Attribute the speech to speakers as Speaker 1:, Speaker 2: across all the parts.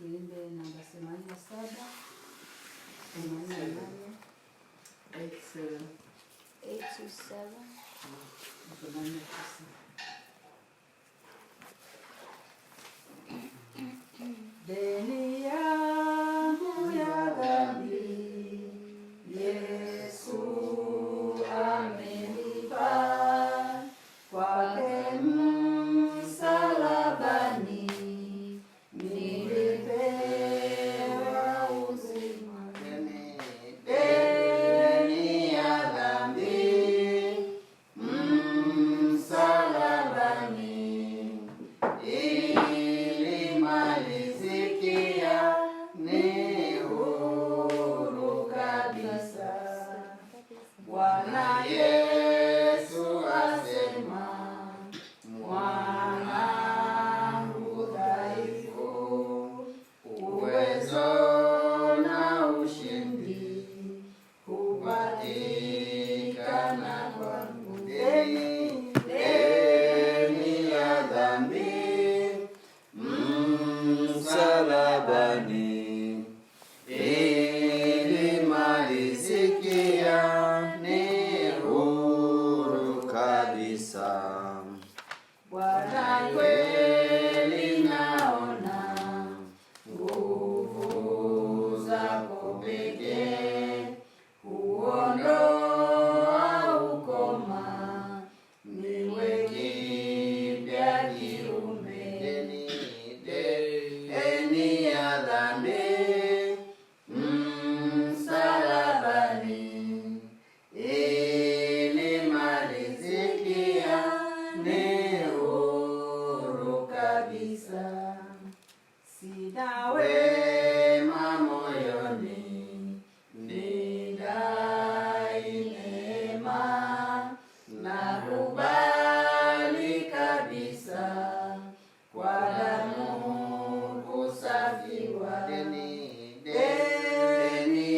Speaker 1: tuimbe namba 87, 88,
Speaker 2: 827.
Speaker 3: 827.
Speaker 1: Deni yangu ya dhambi Yesu amelipa, kwake msalabani nilipewa uzima. Deni ya dhambi msalabani ilimalizikia, ni huru kabisa. Bwana Yesu asema, mwanangu dhaifu, uwezo na ushindi hupatikana kwangu. Deni ya dhambi msalabani ilimalizikia, ni huru kabisa. Bwana kweli naona nguvu zako pekee huondoa ukoma, niwe kipya kiume. Deni ya dhambi msalabani ilimalizikia, ni huru kabisa. Sina wema moyoni, nidai neema, nakubali kabisa kwa damu kusafiwa. Deni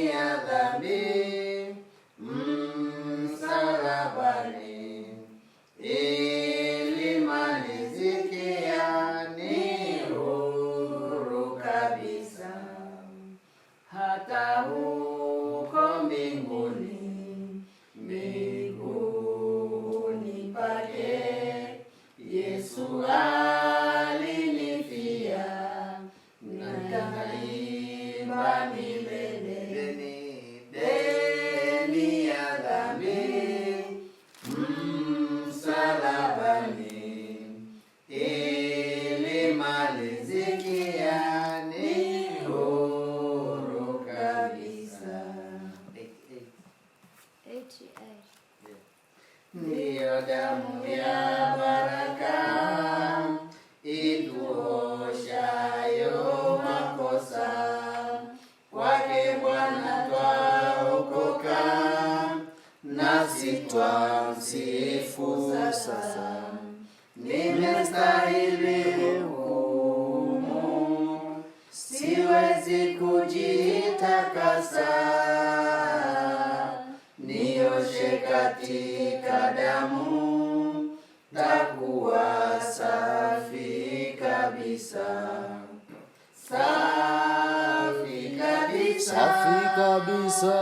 Speaker 1: ya dhambi msalabani ilimalizikia, ni huru kabisa. Hata huko mbinguni, miguuni pake Yesu alinifia, nitaimba milele. Deni ya dhambi msalabani ilimalizikia, ni huru kabisa.
Speaker 3: 88.
Speaker 1: Ndiyo damu ya baraka ituoshayo makosa, kwake Bwana twaokoka, nasi twamsifu sasa. Nimestahili hukumu, siwezi kujitakasa, nioshe katika damu, takuwa safi kabisa. Safi kabisa,
Speaker 4: safi kabisa,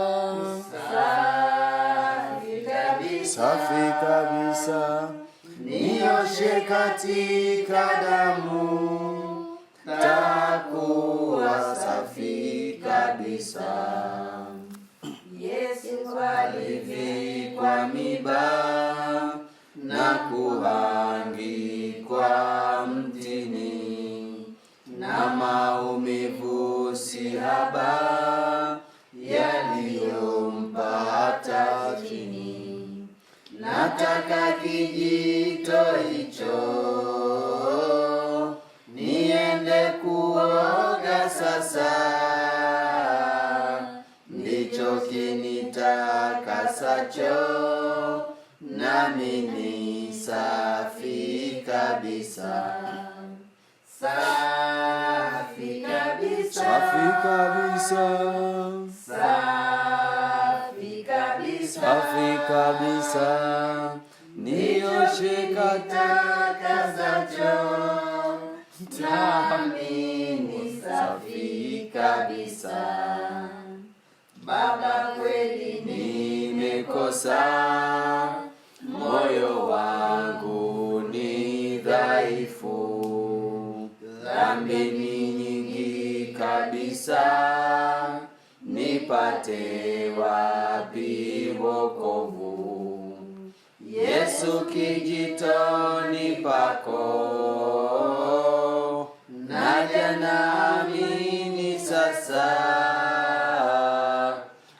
Speaker 1: safi kabisa,
Speaker 4: safi kabisa,
Speaker 1: nioshe katika damu, takuwa safi kabisa. Yesu alivikwa miba na kuhangikwa mtini, na maumivu si haba yaliyompata chini. Nataka kijito hicho niende kuoga sasa, ndicho kinitakasacho, nami ni safi kabisa. Safi kabisa,
Speaker 4: safi kabisa,
Speaker 1: safi kabisa,
Speaker 4: safi kabisa,
Speaker 1: nioshe katakasacho, nami ni safi kabisa. Baba, kweli nimekosa, moyo wangu ni dhaifu, dhambi ni nyingi kabisa, nipate wapi wokovu? Yesu, kijitoni pako naja, naamini sasa,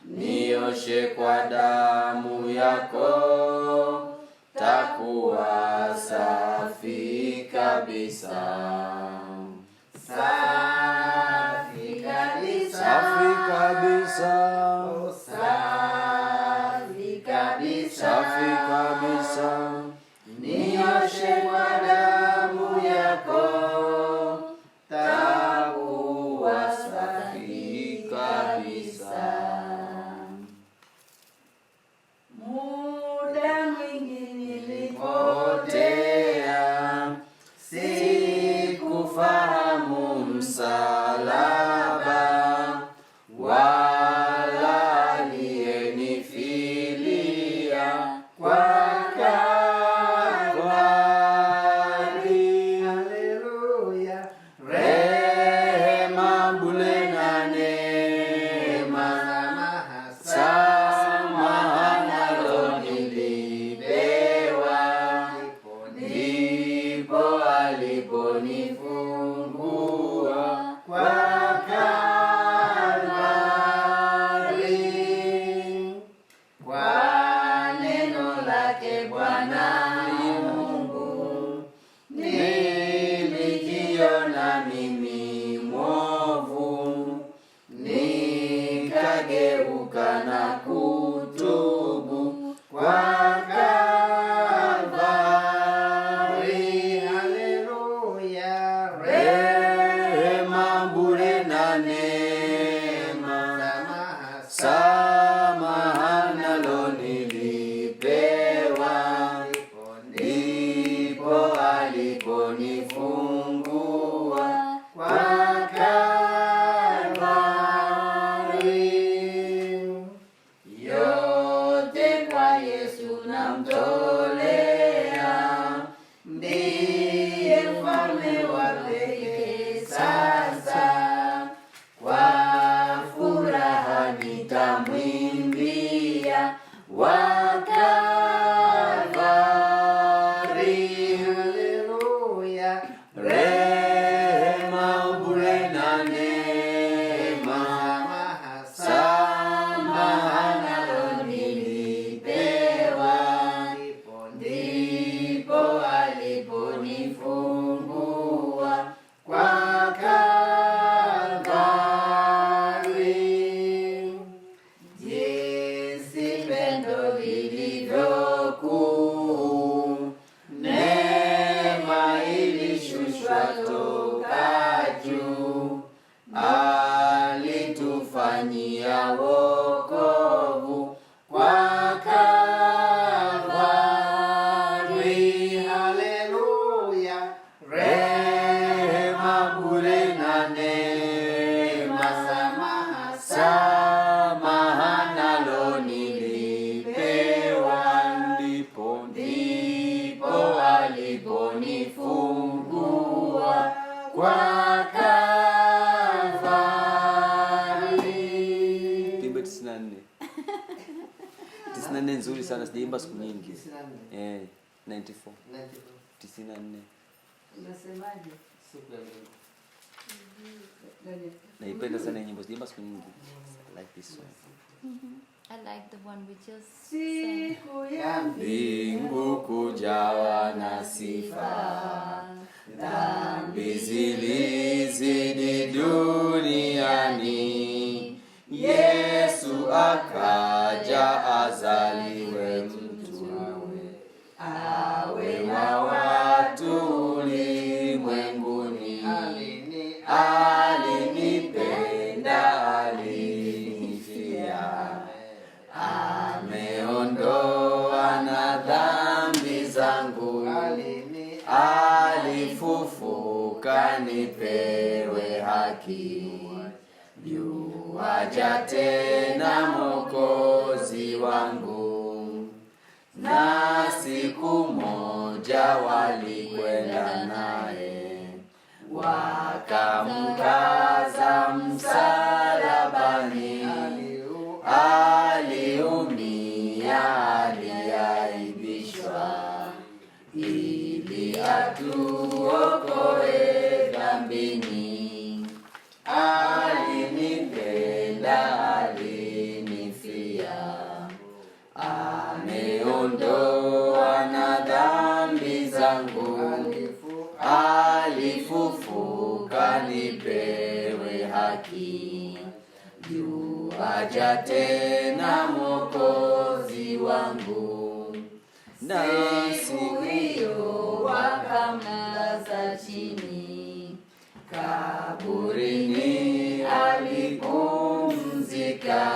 Speaker 1: nioshe kwa damu yako, takuwa safi kabisa. Safi kabisa,
Speaker 4: safi kabisa,
Speaker 1: safi kabisa,
Speaker 4: safi kabisa,
Speaker 1: nioshe kwa damu yako, takuwa safi kabisa. Muda mwingi nilipotea, sikufahamu msalaba, wala aliyenifilia kwa Kalvari. Haleluya. Rehema, bure na neema, samaha nalo nilipewa, ndipo aliponifungua kwa Kalvari. Kwa neno lake Bwana Mungu nilijiona mimi mwovu, nikageuka na kutubu kwa Kalvari. Haleluya. Rehema, bure na neema, samaha nalo nilipewa, ndipo aliponifungua kwa Kalvari. Yote kwa Yesu namtolea, ndiye mfalme wa pekee. Sasa kwa furaha nitamwimbia wa Kalvari. Haleluya. Rehema, bure na neema, samaha nalo nilipewa, ndipo aliponifungua kwa Kalvari. Jinsi pendo lilivyokuu, neema ilishushwa toka juu, alitufanyia wokovu kwa Kalvari. Haleluya. Rehema, bure na neema, samaha nalo nilipewa, ndipo aliponifungua kwa Kalvari.
Speaker 4: Timbe 94. 94 nzuri sana, sijaimba siku nyingi. 94. 94.
Speaker 1: Unasemaje?
Speaker 4: Naipenda sana nyimbo, sijaimba siku nyingi. I like this song.
Speaker 3: I like the one we just sang.
Speaker 1: Siku ya
Speaker 4: Mbingu kujawa na sifa, dhambi zilizidi duniani, Yesu akaja azaliwe mtu, awe wa watu ulimwenguni. Alinipenda, alinifia, ameondoa na dhambi zangu, alifufuka ni
Speaker 1: haki. Yuaja tena Mwokozi wangu, na siku moja walikwenda naye, wakamkaza msalabani. Aliumia, aliaibishwa, ili atuokoe dhambini. Alinipenda, alinifia, ameondoa na dhambi zangu. Alifufuka nipewe haki. Yuaja tena Mwokozi wangu, na siku hiyo wakamlaza chini, kaburini alipumzika.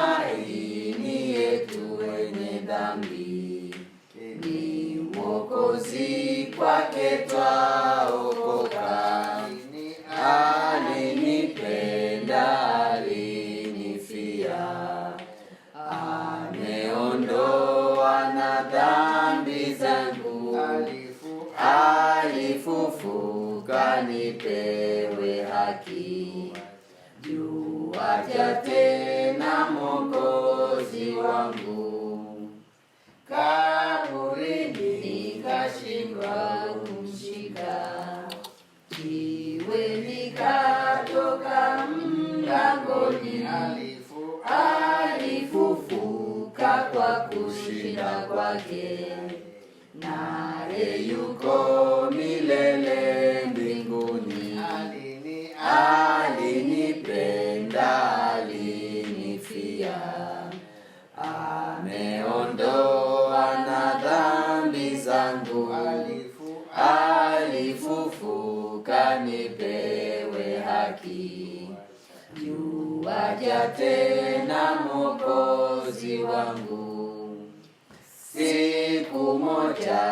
Speaker 1: Matumaini yetu wenye dhambi, ni Mwokozi kwake twaokoka. Alinipenda, alinifia, ameondoa na dhambi zangu. Alifufuka nipewe haki. Yuaja tena Mwokozi wangu, kaburini kashindwa kumshika, jiwe likatoka mlangoni. Alifufuka kwa kushinda kwake, naye yuko milele mbinguni. Alinipenda, alinifia, ameondoa na dhambi zangu. Alifufuka nipewe haki. Yuaja tena Mwokozi wangu, siku moja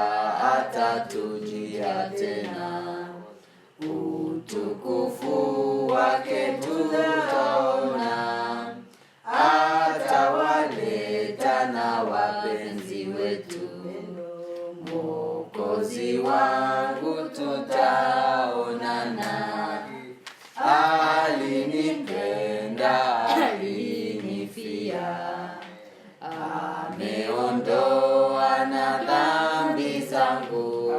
Speaker 1: atatujia tena, utukufu wake tutaona. Atawaleta na wapenzi wetu, Mwokozi wangu tutaonana. Alinipenda, alinifia, ameondoa na dhambi zangu.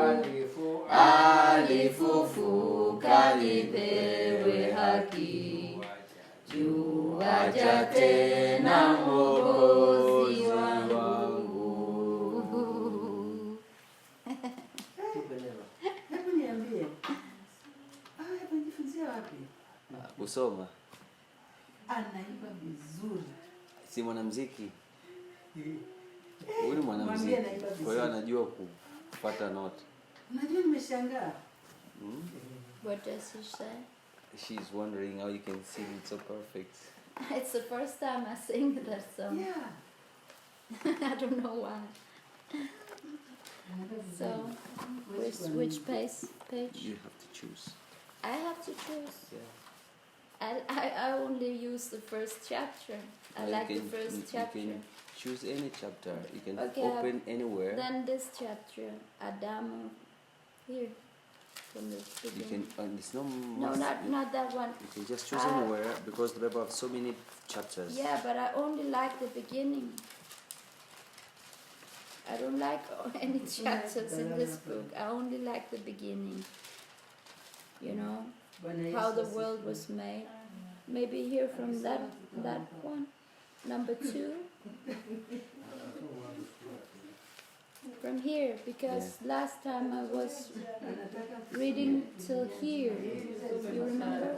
Speaker 1: Alifufuka nipewe haki. Yuaja tena Mwokozi wangu.
Speaker 2: Hebu niambie. Hebu nifunzie wapi?
Speaker 4: Kusoma.
Speaker 2: Anaimba vizuri.
Speaker 4: Si mwanamuziki. Huyu ni
Speaker 2: Mwambie
Speaker 4: mwanamuziki.
Speaker 2: anaimba vizuri.
Speaker 4: Kwa hiyo anajua kupata note.
Speaker 2: Unajua nimeshangaa.
Speaker 3: What does he say?
Speaker 4: She's wondering how you can sing it so perfect.
Speaker 3: It's the first time I sing that song.
Speaker 2: Yeah.
Speaker 3: I don't know why. So, which page?
Speaker 4: You have to choose.
Speaker 3: I have to choose.
Speaker 4: Yeah.
Speaker 3: I only use the first chapter. I
Speaker 4: You
Speaker 3: like the
Speaker 4: can-
Speaker 3: first chapter.
Speaker 4: You can choose any chapter. You can
Speaker 3: Okay,
Speaker 4: open anywhere.
Speaker 3: Then this chapter, Adam, here, from the
Speaker 4: You
Speaker 3: beginning.
Speaker 4: can. It's no.
Speaker 3: No,
Speaker 4: must-
Speaker 3: not that one.
Speaker 4: You can just choose anywhere because the Bible has so many chapters.
Speaker 3: Yeah, but I only like the beginning. I don't like any chapters in this book. I only like the beginning. You know, how the world was made. Maybe here from that one, number 2. From here, because last time I was reading till here. You remember?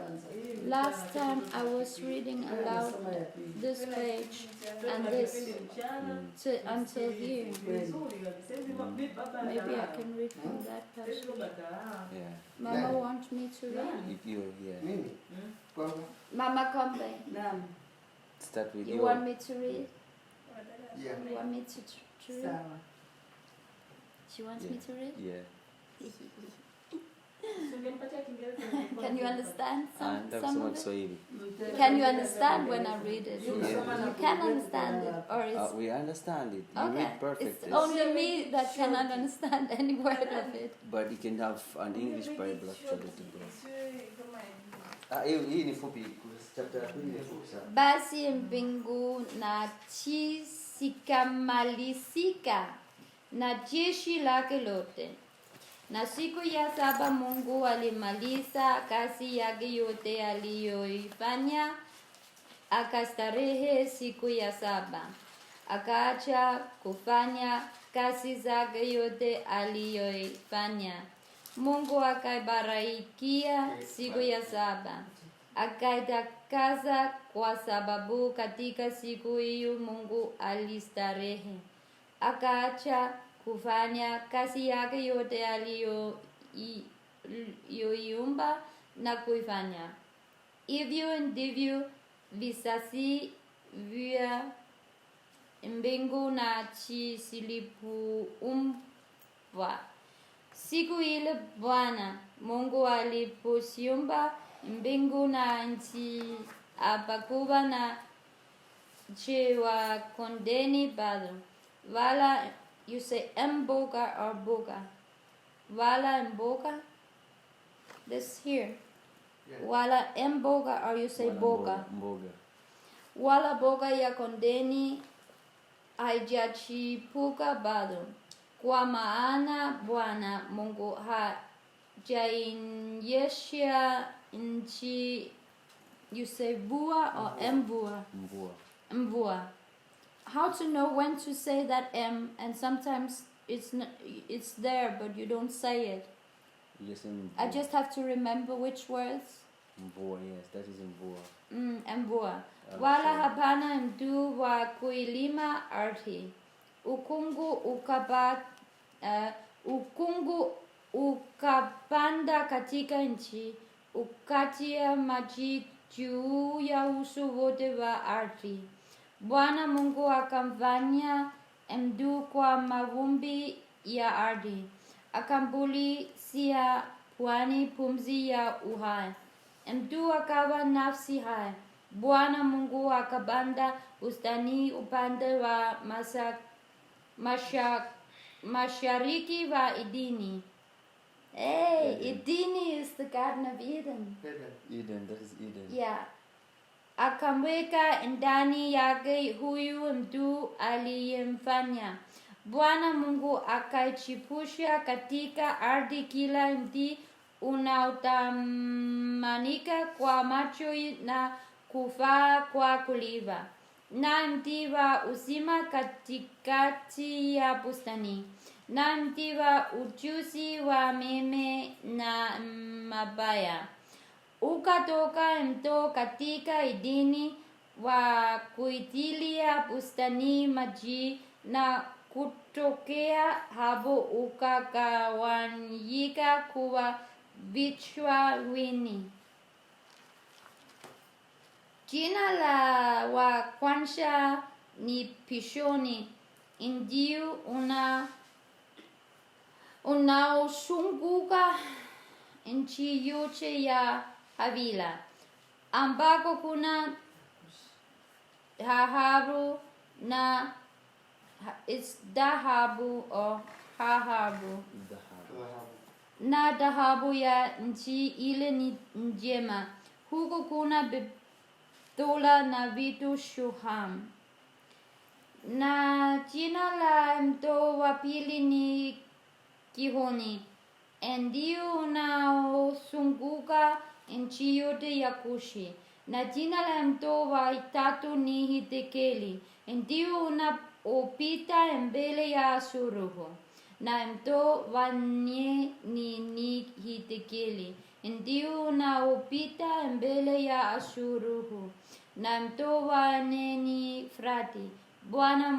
Speaker 3: Last time I was reading aloud this page and this until here. Maybe I can read from that passage.
Speaker 4: Yeah.
Speaker 3: Mama wants me to read.
Speaker 4: Yeah.
Speaker 3: Mama, come back.
Speaker 4: Start with
Speaker 3: You want me to read?
Speaker 1: Yeah.
Speaker 3: You want me to read?
Speaker 2: Sawa.
Speaker 3: She wants me to read?
Speaker 4: Yeah.
Speaker 3: Can you understand some
Speaker 4: Nitasoma
Speaker 3: of it?
Speaker 4: Kiswahili.
Speaker 3: Can you understand when I read it? You can understand it, or is
Speaker 4: We understand it. You
Speaker 3: okay?
Speaker 4: read perfect.
Speaker 3: It's only me that cannot understand any word of it.
Speaker 4: But you can have an English Bible actually to go. Hii ni fupi. Chapter ya pili ni fupi sana.
Speaker 3: Basi mbingu na nchi zikamalizika na jeshi lake lote. Na siku ya saba Mungu alimaliza kazi yake yote aliyoifanya, akastarehe siku ya saba. Akaacha kufanya kazi zake yote aliyoifanya. Mungu akaibarikia siku ya saba, akaitakasa, kwa sababu katika siku hiyo Mungu alistarehe. Akaacha kufanya kazi yake yote aliyoiumba na kuifanya. Hivyo ndivyo vizazi vya mbingu na nchi zilipoumbwa. Siku ile Bwana Mungu alipoziumba mbingu na nchi, hapakuwa na nchi wa kondeni bado, wala you say mboga or boga, wala mboga. This here. Wala mboga or you say boga.
Speaker 4: Mboga.
Speaker 3: Wala boga ya kondeni haijachipuka bado, kwa maana Bwana Mungu hajainyesha nchi. You say bua or mbua? Mbua. How to know when to say that M, and sometimes it's there but you don't say it.
Speaker 4: Yes,
Speaker 3: I just have to remember which words.
Speaker 4: Mvua, yes, that is mvua.
Speaker 3: Mbua. Wala hapana mtu wa kuilima ardhi. Ukungu ukapanda katika nchi, ukatia maji juu ya uso wote wa ardhi. Bwana Mungu akamfanya mtu kwa mavumbi ya ardhi, akampulizia puani pumzi ya uhai. Mtu akawa nafsi hai. Bwana Mungu akapanda bustani upande wa mashariki wa Edeni. Hey, Edeni is the Garden of Eden.
Speaker 4: Eden, that is Eden.
Speaker 3: Yeah. Akamweka ndani yake huyu mtu aliyemfanya. Bwana Mungu akaichipusha katika ardhi kila mti unaotamanika kwa macho na kufaa kwa kuliwa, na mti wa uzima katikati ya bustani, na mti wa ujuzi wa mema na mabaya. Ukatoka mto katika Edeni wa kuitilia bustani maji, na kutokea hapo ukagawanyika kuwa vichwa vingi. Jina la wa kwanza ni Pishoni, ndio unaozunguka nchi yote ya Havila, ambako kuna dhahabu na dhahabu or hahabu. Na dhahabu ya nchi ile ni njema. Huko kuna dola na vitu shuham. Na jina la mto wa pili ni Gihoni, ndio unaozunguka nchi yote ya Kushi. Na jina la mto wa tatu ni Hidekeli, ndio unaopita mbele ya Asuruhu. Na mto wa nne ni Hidekeli, ndio unaopita mbele ya Asuruhu. Na mto wa nne ni Frati. Bwana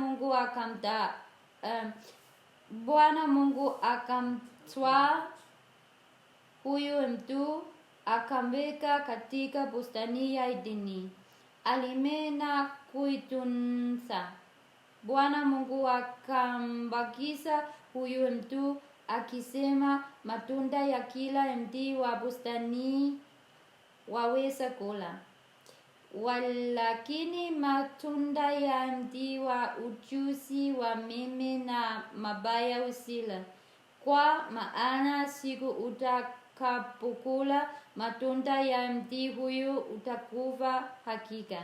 Speaker 3: Mungu akamtwaa huyu mtu, akamweka katika bustani ya Edeni, alime na kuitunza. Bwana Mungu akambakiza huyu mtu akisema, matunda ya kila mti wa bustani waweza kula, walakini matunda ya mti wa ujuzi wa mema na mabaya usila, kwa maana siku utakapokula matunda ya mti huyo utakufa hakika.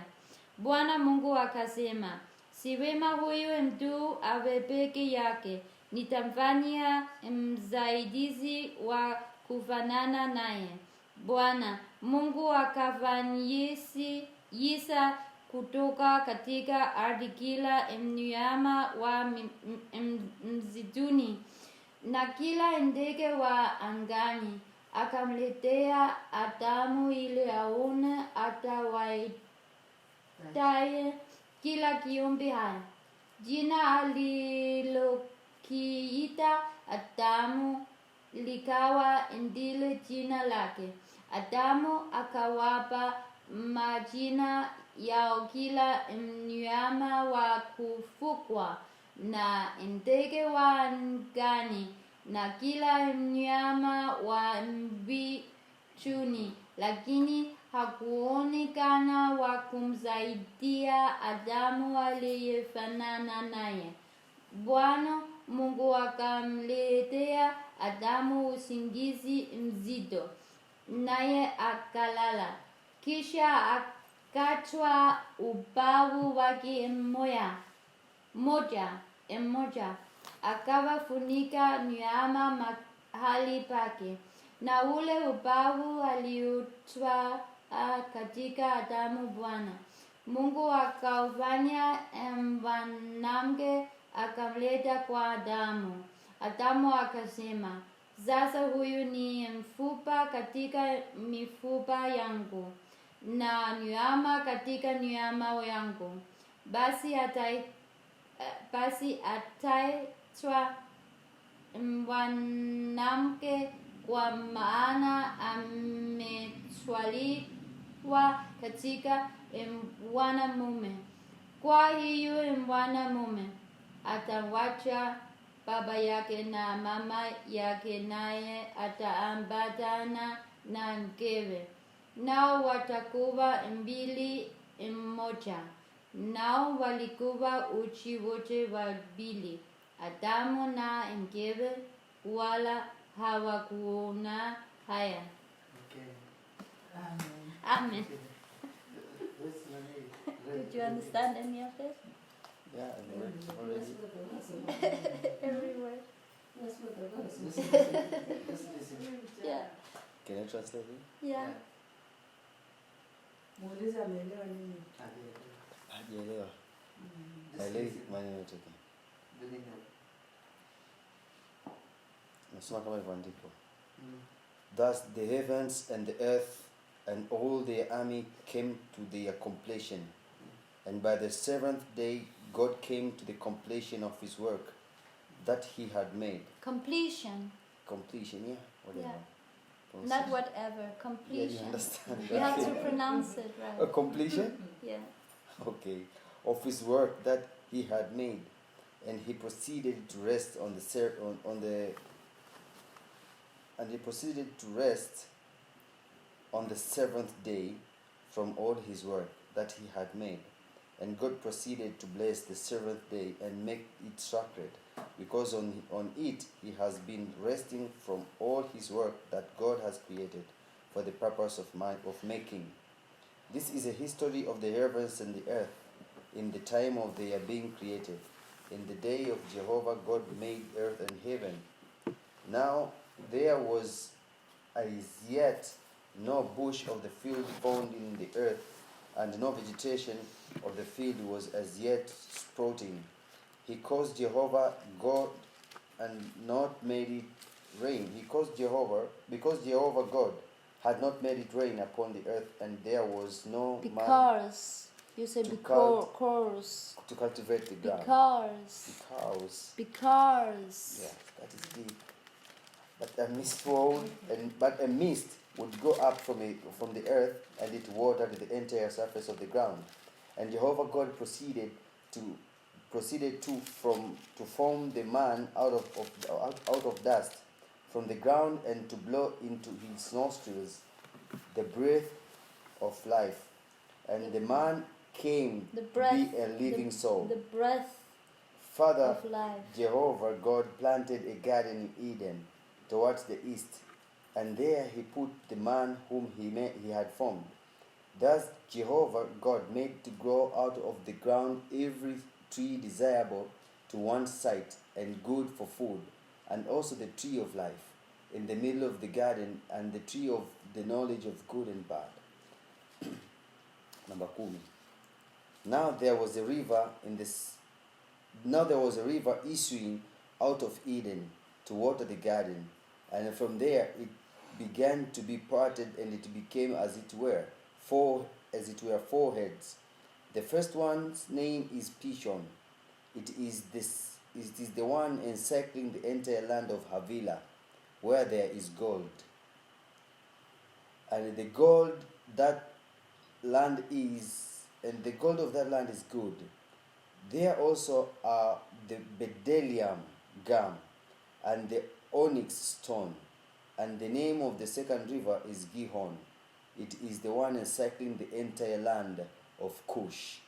Speaker 3: Bwana Mungu akasema, si vema huyu mtu awe peke yake, nitamfanyia msaidizi wa kufanana naye. Bwana Mungu akafanyisa kutoka katika ardhi kila mnyama wa msituni na kila ndege wa angani, akamletea Adamu ili aone atawaitaye kila kiumbe hai. Jina alilokiita Adamu likawa ndilo jina lake. Adamu akawapa majina yao kila mnyama wa kufugwa na ndege wa angani na kila mnyama wa mbinguni, lakini hakuonekana wa kumsaidia Adamu aliyefanana naye. Bwana Mungu akamletea Adamu usingizi mzito, naye akalala. Kisha akatwaa ubavu wake mmoja akawafunika mnyama mahali pake, na ule ubavu aliutwaa katika Adamu. Bwana Mungu akaufanya mwanamke akamleta kwa Adamu. Adamu akasema, sasa huyu ni mfupa katika mifupa yangu na nyama katika nyama yangu, basi ataitwa mwanamke, kwa maana ametwaliwa katika mwanamume. Kwa hiyo mwanamume atawacha baba yake na mama yake, naye ataambatana na mkewe, nao watakuwa mbili mmoja. Nao walikuwa uchi wote wawili, Adamu na mkewe, wala hawakuona haya. Amen. Did you understand any of it?
Speaker 4: Yeah, I mean, already.
Speaker 3: Every word. Yeah.
Speaker 4: Can you translate it?
Speaker 3: Yeah.
Speaker 2: Muulize ameelewa nini?
Speaker 4: Hajaelewa. Haelewi maneno yote. Nasoma kama ilivyoandikwa. Thus the heavens and the earth and all their army came to their completion. And by the seventh day God came to the completion of his work that he had made.
Speaker 3: Completion.
Speaker 4: Completion, yeah. Whatever.
Speaker 3: Yeah.
Speaker 4: Pronunciation.
Speaker 3: Not whatever.
Speaker 4: Yeah,
Speaker 3: Completion.
Speaker 4: you understand.
Speaker 3: You have to pronounce it
Speaker 4: A
Speaker 3: right.
Speaker 4: completion?
Speaker 3: Yeah.
Speaker 4: Okay. Of his work that he had made. And he proceeded to rest on the seventh day from all his work that he had made. And God proceeded to bless the seventh day and make it sacred, because on it he has been resting from all his work that God has created for the purpose of making. This is a history of the heavens and the earth in the time of their being created. In the day of Jehovah God made earth and heaven. Now there was as yet no bush of the field found in the earth, and no vegetation of the field was as yet sprouting. He caused Jehovah God and not made it rain. Because Jehovah God had not made it rain upon the earth, and there was no man
Speaker 3: Because. You say
Speaker 4: To
Speaker 3: because.
Speaker 4: to cultivate the ground.
Speaker 3: Because.
Speaker 4: Yeah, that is deep. But a mist would go up from the earth, and it watered the entire surface of the ground. And Jehovah God proceeded to proceeded to form the man out of dust from the ground, and to blow into his nostrils the breath of life, and the man came
Speaker 3: The
Speaker 4: to
Speaker 3: breath,
Speaker 4: be a living soul.
Speaker 3: The breath
Speaker 4: Father
Speaker 3: of life.
Speaker 4: Jehovah God planted a garden in Eden towards the east, and there he put the man whom he had formed. Thus Jehovah God made to grow out of the ground every tree desirable to one's sight and good for food, and also the tree of life in the middle of the garden, and the tree of the knowledge of good and bad. Number 10. Now there was a river issuing out of Eden to water the garden, and from there it began to be parted, and it became as it were four heads. The first one's name is Pishon. It is the one encircling the entire land of Havilah, where there is gold. And the gold of that land is good. There also are the bdellium gum and the onyx stone. And the name of the second river is Gihon. It is the one encircling the entire land of Cush.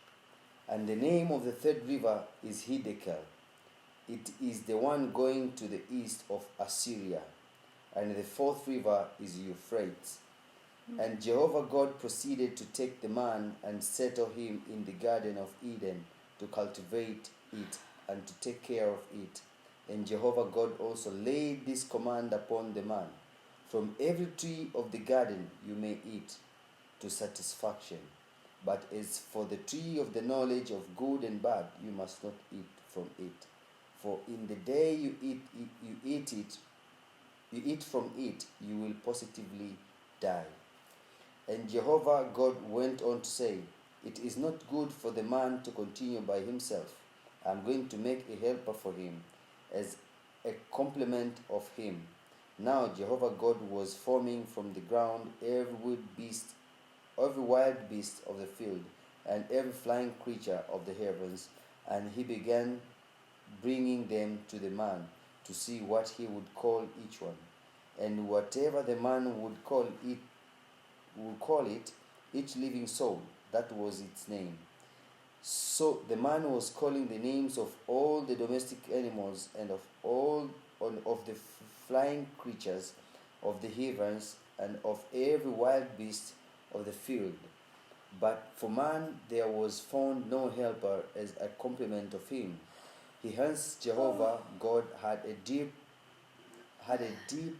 Speaker 4: And the name of the third river is Hiddekel. It is the one going to the east of Assyria. And the fourth river is Euphrates. And Jehovah God proceeded to take the man and settle him in the Garden of Eden, to cultivate it and to take care of it. And Jehovah God also laid this command upon the man: from every tree of the garden you may eat to satisfaction, but as for the tree of the knowledge of good and bad, you must not eat from it. For in the day you eat from it, you will positively die. And Jehovah God went on to say, it is not good for the man to continue by himself. I am going to make a helper for him, as a complement of him. Now Jehovah God was forming from the ground every wild beast of the field, and every flying creature of the heavens, and he began bringing them to the man, to see what he would call each one. And whatever the man would call it, each living soul, that was its name. So the man was calling the names of all the domestic animals, and of all of the flying creatures of the heavens, and of every wild beast of the field. But for man there was found no helper as a complement of him. Hence Jehovah God had a deep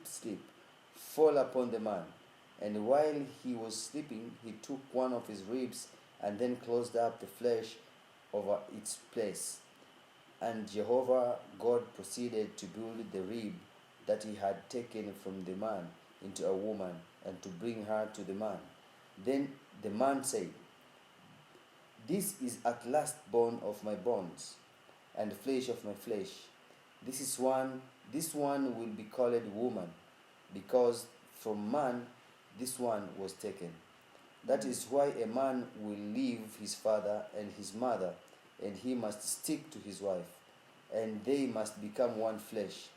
Speaker 4: sleep fall upon the man, and while he was sleeping, he took one of his ribs, and then closed up the flesh over its place. And Jehovah God proceeded to build the rib that he had taken from the man into a woman, and to bring her to the man. Then the man said, this is at last bone of my bones, and flesh of my flesh. This one will be called woman, because from man this one was taken. That is why a man will leave his father and his mother, and he must stick to his wife, and they must become one flesh.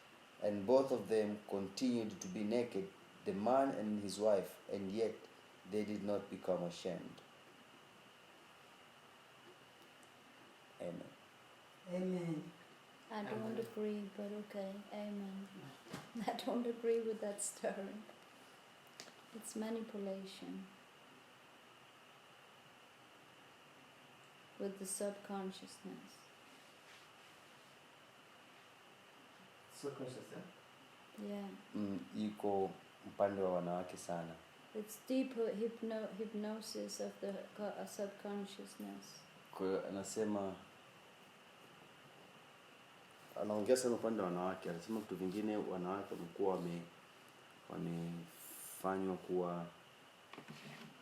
Speaker 4: And both of them continued to be naked, the man and his wife, and yet they did not become ashamed. Amen.
Speaker 2: Amen.
Speaker 3: I don't agree, but okay, amen. I don't agree with that story. It's manipulation with the subconsciousness.
Speaker 1: Subconscious,
Speaker 3: Yeah.
Speaker 4: Iko upande wa wanawake sana.
Speaker 3: It's deep hypnosis of the subconsciousness.
Speaker 4: Kwa hiyo anasema, anaongea sana upande wa wanawake. Anasema vitu vingine wanawake wamekuwa wamefanywa kuwa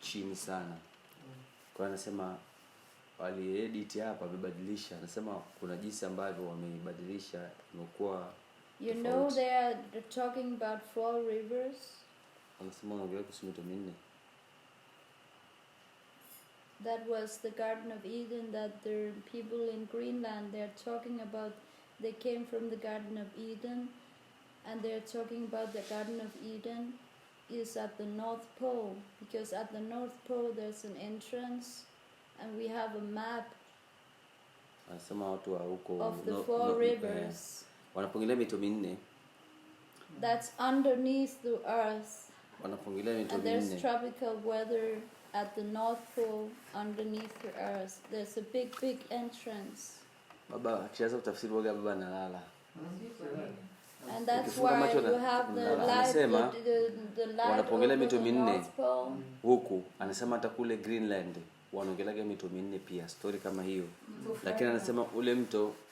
Speaker 4: chini sana. Kwa hiyo anasema waliedit hapa wamebadilisha. Anasema kuna jinsi ambavyo wamebadilisha imekuwa
Speaker 3: You know they're talking about 4 rivers.
Speaker 4: Anasema unaongelea kuhusu mito minne.
Speaker 3: That was the Garden of Eden that the people in Greenland, they're talking about, they came from the Garden of Eden, and they're talking about the Garden of Eden is at the North Pole, because at the North Pole there's an entrance, and we have a map
Speaker 5: Anasema watu wa huko
Speaker 3: of the four rivers
Speaker 5: wanapongelea mito minne.
Speaker 3: that's underneath the earth,
Speaker 5: Wanapongelea mito
Speaker 3: and there's
Speaker 5: minne.
Speaker 3: tropical weather at the North Pole underneath the earth. There's a big entrance,
Speaker 5: Baba akianza kutafsiri waga baba analala.
Speaker 3: and that's
Speaker 5: Ukifunga
Speaker 3: why
Speaker 5: macho
Speaker 3: you have the light,
Speaker 5: anasema
Speaker 3: the light
Speaker 5: wanapongelea
Speaker 3: over
Speaker 5: mito
Speaker 3: the
Speaker 5: minne
Speaker 3: North Pole.
Speaker 5: huku. Anasema hata kule Greenland wanaongelaga mito minne pia, story kama hiyo. Lakini anasema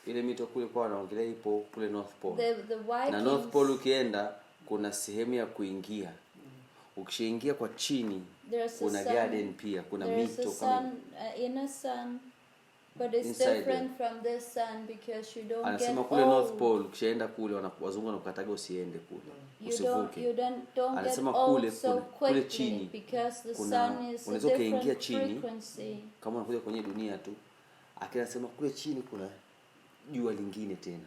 Speaker 5: ile mito kule kwa wanaongelea ipo kule North Pole.
Speaker 3: The Vikings,
Speaker 5: Na North Pole ukienda kuna sehemu ya kuingia. Ukishaingia kwa chini
Speaker 3: there's a
Speaker 5: kuna
Speaker 3: sun,
Speaker 5: garden pia, kuna
Speaker 3: there's
Speaker 5: mito
Speaker 3: a
Speaker 5: kama
Speaker 3: sun, inner sun, but it's
Speaker 5: Inside
Speaker 3: different from this sun because you don't
Speaker 5: anasema
Speaker 3: get
Speaker 5: kule North
Speaker 3: old.
Speaker 5: Pole ukishaenda kule wazungu wanakukataga usiende kule.
Speaker 3: You don't get
Speaker 5: Anasema
Speaker 3: old
Speaker 5: kule
Speaker 3: so
Speaker 5: kule
Speaker 3: quickly
Speaker 5: chini
Speaker 3: because the
Speaker 5: kuna
Speaker 3: sun is a
Speaker 5: unaweza ukaingia
Speaker 3: different
Speaker 5: chini
Speaker 3: frequency.
Speaker 5: kama unakuja kwenye dunia tu. Akisema kule chini kuna jua lingine tena.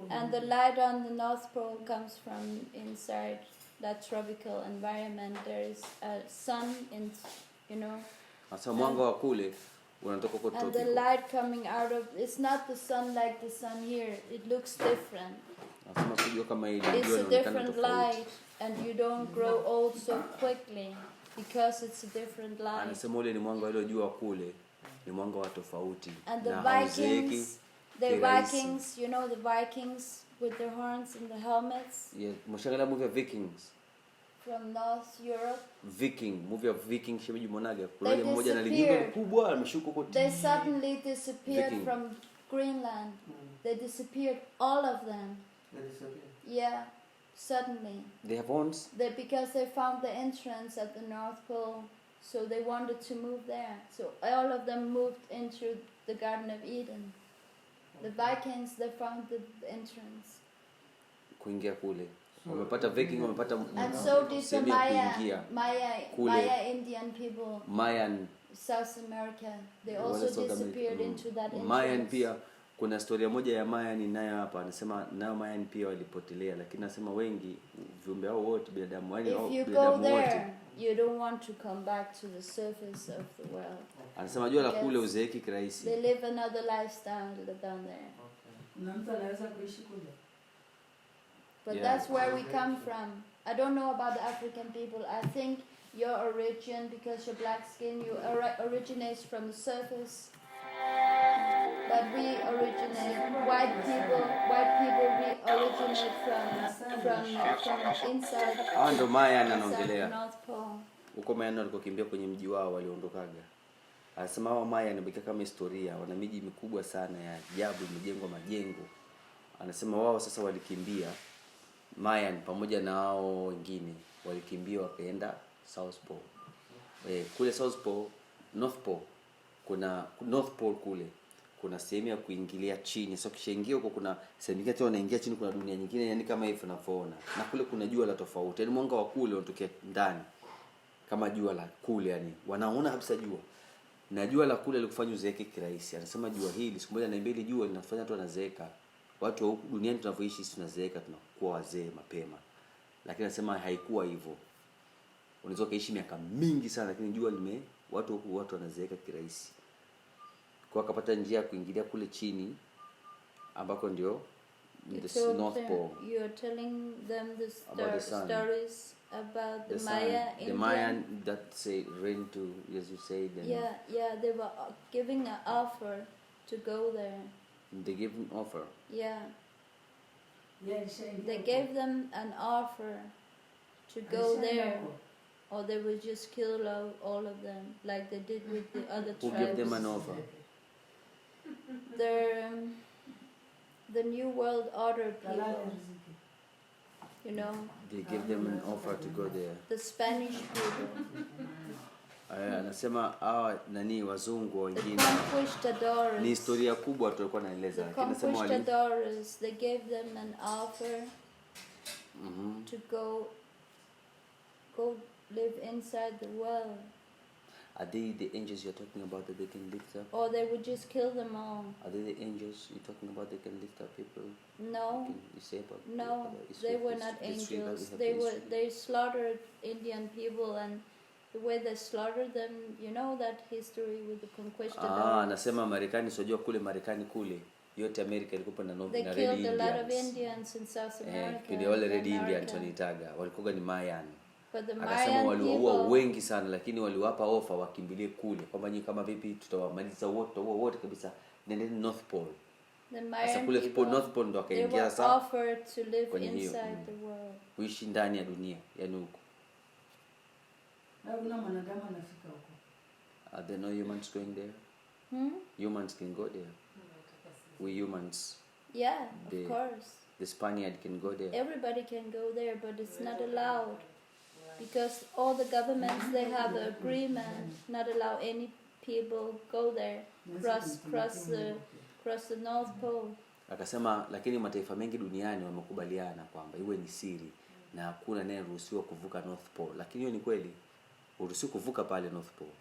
Speaker 3: And the light on the North Pole comes from inside that tropical environment. There is a sun in,
Speaker 5: Anasema mwanga wa kule unatoka kwa
Speaker 3: and the
Speaker 5: tropical.
Speaker 3: light coming out of, it's not the sun like the sun here. It looks different.
Speaker 5: Anasema kujua kama hili
Speaker 3: It's
Speaker 5: jua
Speaker 3: a
Speaker 5: linaonekana
Speaker 3: different
Speaker 5: tofauti.
Speaker 3: light, and you don't grow old so quickly because it's a different light.
Speaker 5: Anasema ule ni mwanga ule jua kule ni mwanga wa tofauti.
Speaker 3: And the
Speaker 5: Na hauzeeki
Speaker 3: Vikings, the
Speaker 5: kirahisi.
Speaker 3: Vikings, you know the Vikings with their horns and the helmets
Speaker 5: Yeah, mshangalia movie ya Vikings.
Speaker 3: from North Europe.
Speaker 5: Movie of Viking shemeji monaga.
Speaker 3: They
Speaker 5: Kuna mmoja na lijimbo
Speaker 3: disappeared.
Speaker 5: kubwa ameshuka huko.
Speaker 3: They suddenly disappeared
Speaker 5: Viking.
Speaker 3: from Greenland. They disappeared, all of them. Yeah, suddenly.
Speaker 5: They have horns.
Speaker 3: Because they found the entrance at the North Pole, so they wanted to move there. So all of them moved into the Garden of Eden. The Vikings, they found the entrance.
Speaker 5: Kuingia kule. Wamepata Viking, wamepata
Speaker 3: And so did the
Speaker 5: sehemu ya kuingia. Kule.
Speaker 3: Maya Indian people,
Speaker 5: Mayan
Speaker 3: South America. They
Speaker 5: wale
Speaker 3: also
Speaker 5: South
Speaker 3: disappeared
Speaker 5: America.
Speaker 3: into that entrance.
Speaker 5: Mayan pia kuna historia moja ya Mayan nayo hapa. Anasema nao Mayan pia walipotelea, lakini anasema wengi viumbe hao wote binadamu wale
Speaker 3: If you go
Speaker 5: binadamu wote.
Speaker 3: there, you don't want to come back to the surface of the world.
Speaker 5: Anasema jua la
Speaker 3: Yes.
Speaker 5: kule uzeeki kirahisi.
Speaker 3: They live another lifestyle down there.
Speaker 2: Na mtu anaweza kuishi kule.
Speaker 3: But
Speaker 5: Yeah.
Speaker 3: that's where we come from. I don't know about the African people. I think your origin, because you're black skin, you originates from the surface. But we originate, white people we originate from inside.
Speaker 5: Hao ndo Mayan
Speaker 3: Inside the
Speaker 5: anaongelea.
Speaker 3: North Pole.
Speaker 5: Huko Mayan walikokimbia kwenye mji wao waliondokaga. Anasema hao Mayan wamebaki kama historia, wana miji mikubwa sana ya ajabu, imejengwa majengo. Anasema wao sasa walikimbia Mayan pamoja na hao wengine walikimbia wakaenda South Pole. Kule South Pole, North Pole, kuna North Pole kule kuna sehemu ya kuingilia chini. So kishaingia huko kuna sehemu nyingine tena unaingia chini, kuna dunia nyingine yani kama hivi unavyoona. Na kule kuna jua la tofauti. Yani mwanga wa kule unatokea ndani kama jua la kule, yani wanaona kabisa jua. Na jua la kule likufanya uzeeke kirahisi. Anasema jua hili siku moja na mbili jua linafanya watu wanazeeka. Watu wa huku duniani tunavyoishi sisi tunazeeka, tunakuwa wazee mapema. Lakini anasema haikuwa hivyo. Unaweza kuishi miaka mingi sana lakini jua watu huku wanazeeka kirahisi. Kwa akapata njia ya kuingilia kule chini ambako ndio the North Pole.
Speaker 3: You're telling them the
Speaker 5: About the sun.
Speaker 3: stories about the
Speaker 5: The
Speaker 3: Maya
Speaker 5: sun, the
Speaker 3: Indian.
Speaker 5: Mayan that say rain to, as you said, and
Speaker 3: Yeah, they were giving an offer to go there.
Speaker 5: they give an offer.
Speaker 3: Yeah,
Speaker 2: Yeye alishaingia
Speaker 3: they
Speaker 2: huko.
Speaker 3: gave them an offer to go
Speaker 2: Alishaingia
Speaker 3: there,
Speaker 2: huko.
Speaker 3: or they would just kill all of them, like they did with the other
Speaker 5: Who
Speaker 3: tribes.
Speaker 5: gave them an offer?
Speaker 3: The New World Order
Speaker 2: Kalala
Speaker 3: people,
Speaker 2: riziki.
Speaker 3: you know,
Speaker 5: They gave them an offer to go there.
Speaker 3: the Spanish people,
Speaker 5: Anasema hawa nani wazungu
Speaker 3: the
Speaker 5: wengine ni
Speaker 3: conquistadores.
Speaker 5: historia kubwa tulikuwa naeleza,
Speaker 3: The
Speaker 5: lakini anasema wali
Speaker 3: conquistadores, they gave them an offer to go live inside the world.
Speaker 5: Are they the angels you're talking about that they can lift up?
Speaker 3: Or they would just kill them all?
Speaker 5: Are they the angels you're talking about that can lift up people?
Speaker 3: No.
Speaker 5: You say about
Speaker 3: No, they were not angels. They slaughtered Indian people, and the way they slaughtered them, you know that history with the conquistadors.
Speaker 5: Nasema Marekani, sijua kule Marekani kule yote America ilikuwa na
Speaker 3: They
Speaker 5: red
Speaker 3: killed a lot of
Speaker 5: Indians.
Speaker 3: Indians in South America.
Speaker 5: Kile wale red Indians wanitaga walikuwa ni Mayan.
Speaker 3: But the
Speaker 5: Akasema
Speaker 3: Mayan
Speaker 5: waliwaua
Speaker 3: people,
Speaker 5: wengi sana, lakini waliwapa ofa wakimbilie kule kwamba nyinyi kama vipi tutawamaliza wote kabisa, nendeni North Pole.
Speaker 3: the Mayan
Speaker 5: Kule
Speaker 3: people,
Speaker 5: North Pole ndo
Speaker 3: they
Speaker 5: akaingia
Speaker 3: were
Speaker 5: sasa
Speaker 3: offered to live
Speaker 5: kwenye hiyo,
Speaker 3: inside the world.
Speaker 5: kuishi ndani ya dunia, yani huko.
Speaker 2: Na kuna mwanadamu anafika huko.
Speaker 5: Are there no humans going there? Humans can go there. We humans,
Speaker 3: Yeah,
Speaker 5: The-
Speaker 3: of course.
Speaker 5: the Spaniard can go there.
Speaker 3: Everybody can go there, but it's not allowed. Because all the governments, they have an agreement not allow any people go there, cross the North Pole.
Speaker 5: Akasema lakini mataifa mengi duniani wamekubaliana kwamba iwe ni siri na hakuna naye ruhusiwa kuvuka North Pole. Lakini hiyo ni kweli, uruhusiwa kuvuka pale North Pole.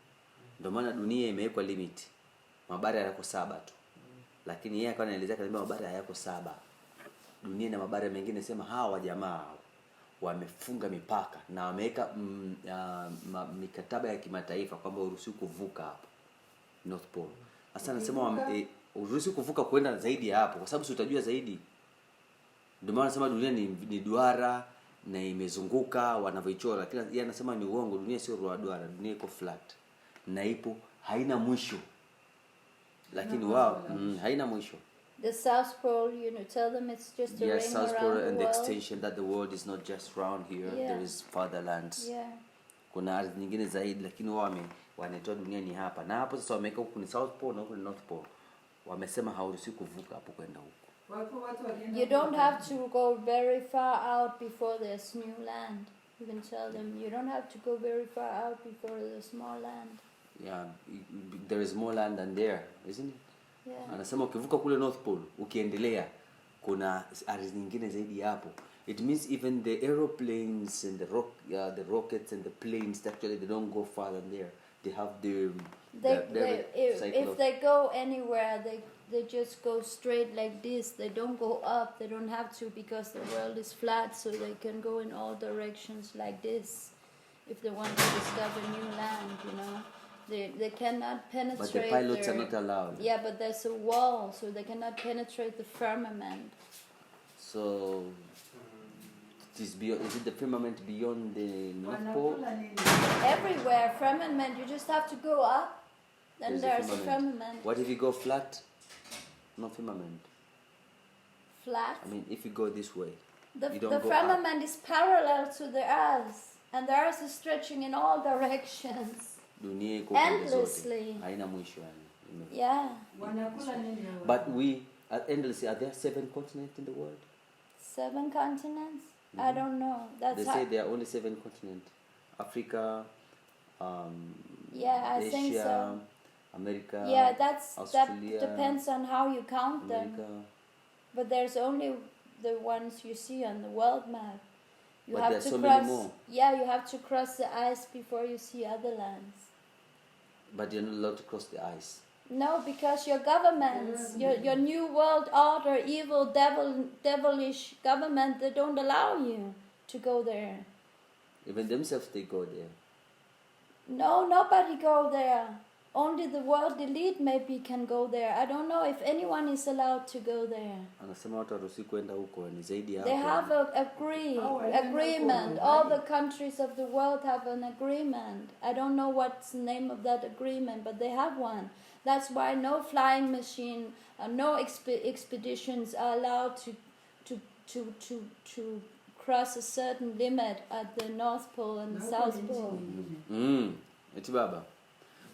Speaker 5: Ndio maana dunia imewekwa limit. Mabara yako 7 tu. Lakini yeye akawa anaelezea kwamba mabara yako 7. Dunia na mabara mengine sema hawa jamaa wamefunga mipaka na wameweka mikataba ya kimataifa kwamba uruhusiwa kuvuka hapo North Pole. Sasa anasema uruhusiwa kuvuka kwenda zaidi ya hapo kwa sababu si utajua zaidi. Ndio maana anasema dunia ni duara na imezunguka wanavyoichora, lakini yeye anasema ni uongo. Dunia sio duara, dunia iko flat na ipo haina mwisho, lakini wao haina mwisho.
Speaker 3: The South Pole, you know, tell them it's just a ring
Speaker 5: South
Speaker 3: around
Speaker 5: Pole
Speaker 3: the
Speaker 5: and the
Speaker 3: world.
Speaker 5: extension that the world is not just round here.
Speaker 3: Yeah.
Speaker 5: There is further lands.
Speaker 3: Yeah.
Speaker 5: Kuna ardhi nyingine zaidi, lakini wao wanaitoa dunia ni hapa. Na hapo sasa wameweka huku ni South Pole na huku ni North Pole. Wamesema hauruhusiwi kuvuka hapo kwenda huko.
Speaker 3: You don't have to go very far out before there's new land. You can tell them you don't have to go very far out before there's more land.
Speaker 5: Yeah, there is more land than there, isn't it?
Speaker 3: Yeah.
Speaker 5: Anasema ukivuka kule North Pole, ukiendelea kuna ardhi nyingine zaidi hapo. It means even the aeroplanes and the rockets and the planes, actually they don't go far than there. They have
Speaker 3: If they go anywhere, they just go straight like this. They don't go up. They don't have to because the world is flat, so they can go in all directions like this. If they want to discover new land, you know, they cannot penetrate.
Speaker 5: But the pilots are not allowed.
Speaker 3: Yeah, but there's a wall, so they cannot penetrate the firmament.
Speaker 5: So is it the firmament beyond the North Pole?
Speaker 3: Everywhere, firmament. You just have to go up, then there's a firmament.
Speaker 5: What if you go flat? No firmament.
Speaker 3: Flat.
Speaker 5: I mean, if you go this way,
Speaker 3: The
Speaker 5: you don't go
Speaker 3: firmament is parallel to the earth, and the earth is stretching in all directions.
Speaker 5: Dunia iko pande zote.
Speaker 3: Endlessly.
Speaker 5: Haina mwisho yani.
Speaker 3: Yeah.
Speaker 2: Wanakula nini hao?
Speaker 5: But we endlessly, are there 7 continents in the world?
Speaker 3: 7 continents? I don't know. That's
Speaker 5: They say there are only 7 continents. Africa,
Speaker 3: yeah, I
Speaker 5: Asia,
Speaker 3: think so.
Speaker 5: America.
Speaker 3: Yeah, that
Speaker 5: Australia,
Speaker 3: depends on how you count
Speaker 5: America.
Speaker 3: them. But there's only the ones you see on the world map. You
Speaker 5: But
Speaker 3: have
Speaker 5: there's
Speaker 3: to
Speaker 5: so
Speaker 3: cross.
Speaker 5: many more.
Speaker 3: Yeah, you have to cross the ice before you see other lands.
Speaker 5: But you're not allowed to cross the ice.
Speaker 3: No, because your governments, your new world order, evil, devilish government, they don't allow you to go there.
Speaker 5: Even themselves, they go there.
Speaker 3: No, nobody go there. Only the world elite maybe can go there. I don't know if anyone is allowed to go there.
Speaker 5: Anasema watu haruhusiwi kwenda huko, ni zaidi ya
Speaker 3: They
Speaker 5: hapo.
Speaker 3: have an agreement. All the countries of the world have an agreement. I don't know what's the name of that agreement, but they have one. That's why no flying machine, no expeditions are allowed to cross a certain limit at the North Pole and the South Pole.
Speaker 5: Eti baba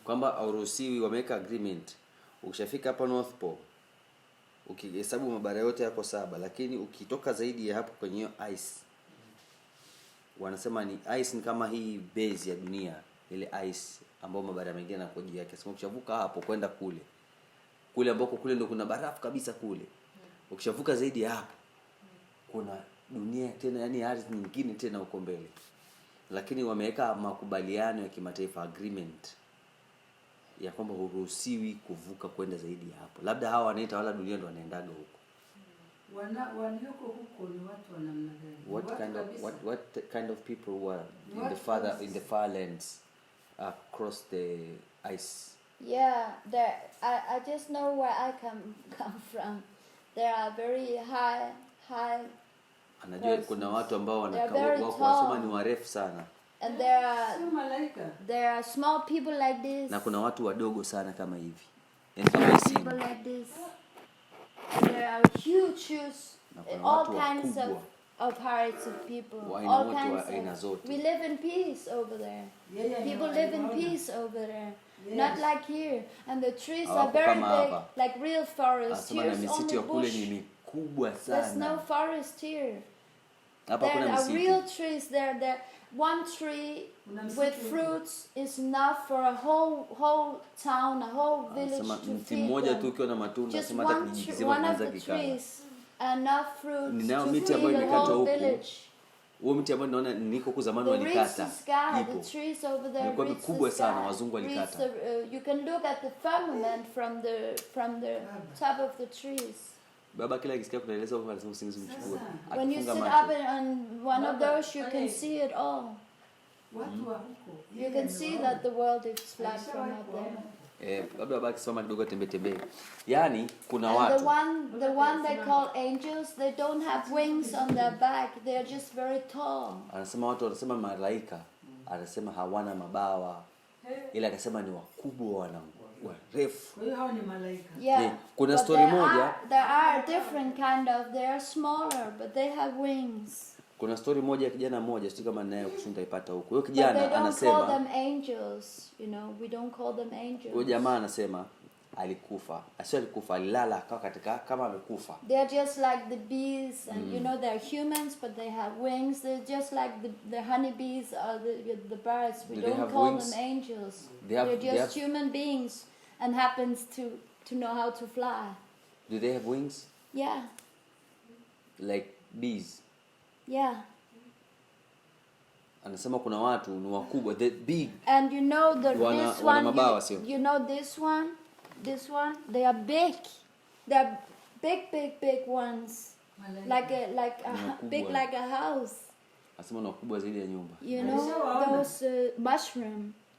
Speaker 5: kwamba hauruhusiwi, wameweka agreement. Ukishafika hapa North Pole, ukihesabu mabara yote yako 7, lakini ukitoka zaidi ya hapo kwenye hiyo ice, wanasema ni ice ni kama hii base ya dunia, ile ice ambayo mabara mengine yanakuwa juu yake. Sasa ukishavuka hapo kwenda kule ambako kule ndio kuna barafu kabisa kule. Ukishavuka zaidi ya hapo kuna dunia tena, yani ardhi nyingine tena huko mbele. Lakini wameweka makubaliano ya kimataifa, agreement ya kwamba huruhusiwi kuvuka kwenda zaidi ya hapo. Labda hawa wanaita wala dunia ndo wanaendaga huko.
Speaker 2: Walioko huko ni watu wa namna gani?
Speaker 5: What kind of people were in the far lands across the ice?
Speaker 3: Yeah, there. I just know where I come from. There are very high.
Speaker 5: Anajua kuna watu ambao wanasema ni warefu sana.
Speaker 3: And there are small people like this.
Speaker 5: Na kuna watu wadogo sana kama hivi.
Speaker 3: People like this. And there are huge all kinds of heights of people. All kinds of. We live in peace over there. People live in peace over there. Not like here. And the trees are very big, like real forest. Here's only bush. There's no forest here. There are real trees there. One tree with fruits is enough for a whole town, a whole village to feed them. Just one of the trees, enough fruits to feed a whole village.
Speaker 5: Huo mti ambao naona niko kwa zamani walikata.
Speaker 3: The trees over there
Speaker 5: kubwa sana wazungu walikata.
Speaker 3: You can look at the firmament from the top of the trees.
Speaker 5: Baba kila kisikia kunaeleza kwa sababu usingizi mchukue.
Speaker 3: When you sit up on one of those, you can see it all. You can see that the world is flat from up there.
Speaker 5: Baba akisema kidogo tembe. Yaani kuna watu.
Speaker 3: The one they call angels, they don't have wings on their back. They are just very tall.
Speaker 5: Anasema watu wanasema malaika, anasema hawana mabawa. Ila akasema ni wakubwa warefu.
Speaker 2: Kwa hiyo hao ni malaika.
Speaker 3: Yeah.
Speaker 5: Kuna story moja.
Speaker 3: There are different kind of. They are smaller, but they have wings.
Speaker 5: Kuna story moja ya kijana mmoja sio kama naye kushinda ipata huko. Huyo kijana anasema
Speaker 3: we don't call them angels, we don't call them angels.
Speaker 5: Huyo jamaa anasema alikufa. Alikufa, alilala akawa katika kama amekufa.
Speaker 3: They are just like the bees and they're humans but they have wings. They're just like the honeybees or the birds. We don't call them angels. They're just human beings and happens to know how to fly.
Speaker 5: Do they have wings?
Speaker 3: Yeah.
Speaker 5: Like bees?
Speaker 3: Yeah.
Speaker 5: Anasema kuna watu ni wakubwa, the big.
Speaker 3: And this one, they are big. They are big ones. Big like a house.
Speaker 5: Anasema ni wakubwa zaidi ya nyumba.
Speaker 3: Those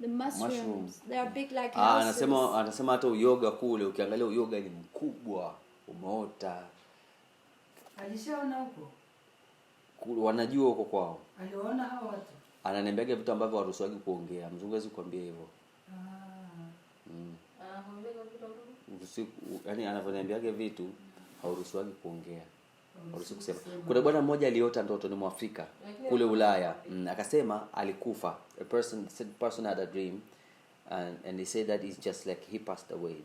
Speaker 3: the mushrooms. They are big like houses.
Speaker 5: Anasema hata uyoga kule, ukiangalia uyoga ni mkubwa, umeota.
Speaker 2: Alishaona huko?
Speaker 5: Wanajua huko kwao.
Speaker 2: Aliona hao watu.
Speaker 5: Ananiambiaga vitu ambavyo haruhusiwi kuongea. Mzungu hawezi kuambia hivyo. Yaani anavyoniambiaga vitu haruhusiwi kuongea. Haruhusiwi kusema. Kuna bwana mmoja aliota ndoto, ni Mwafrika kule Ulaya. Akasema alikufa. A person had a dream and he said that it's just like he passed away.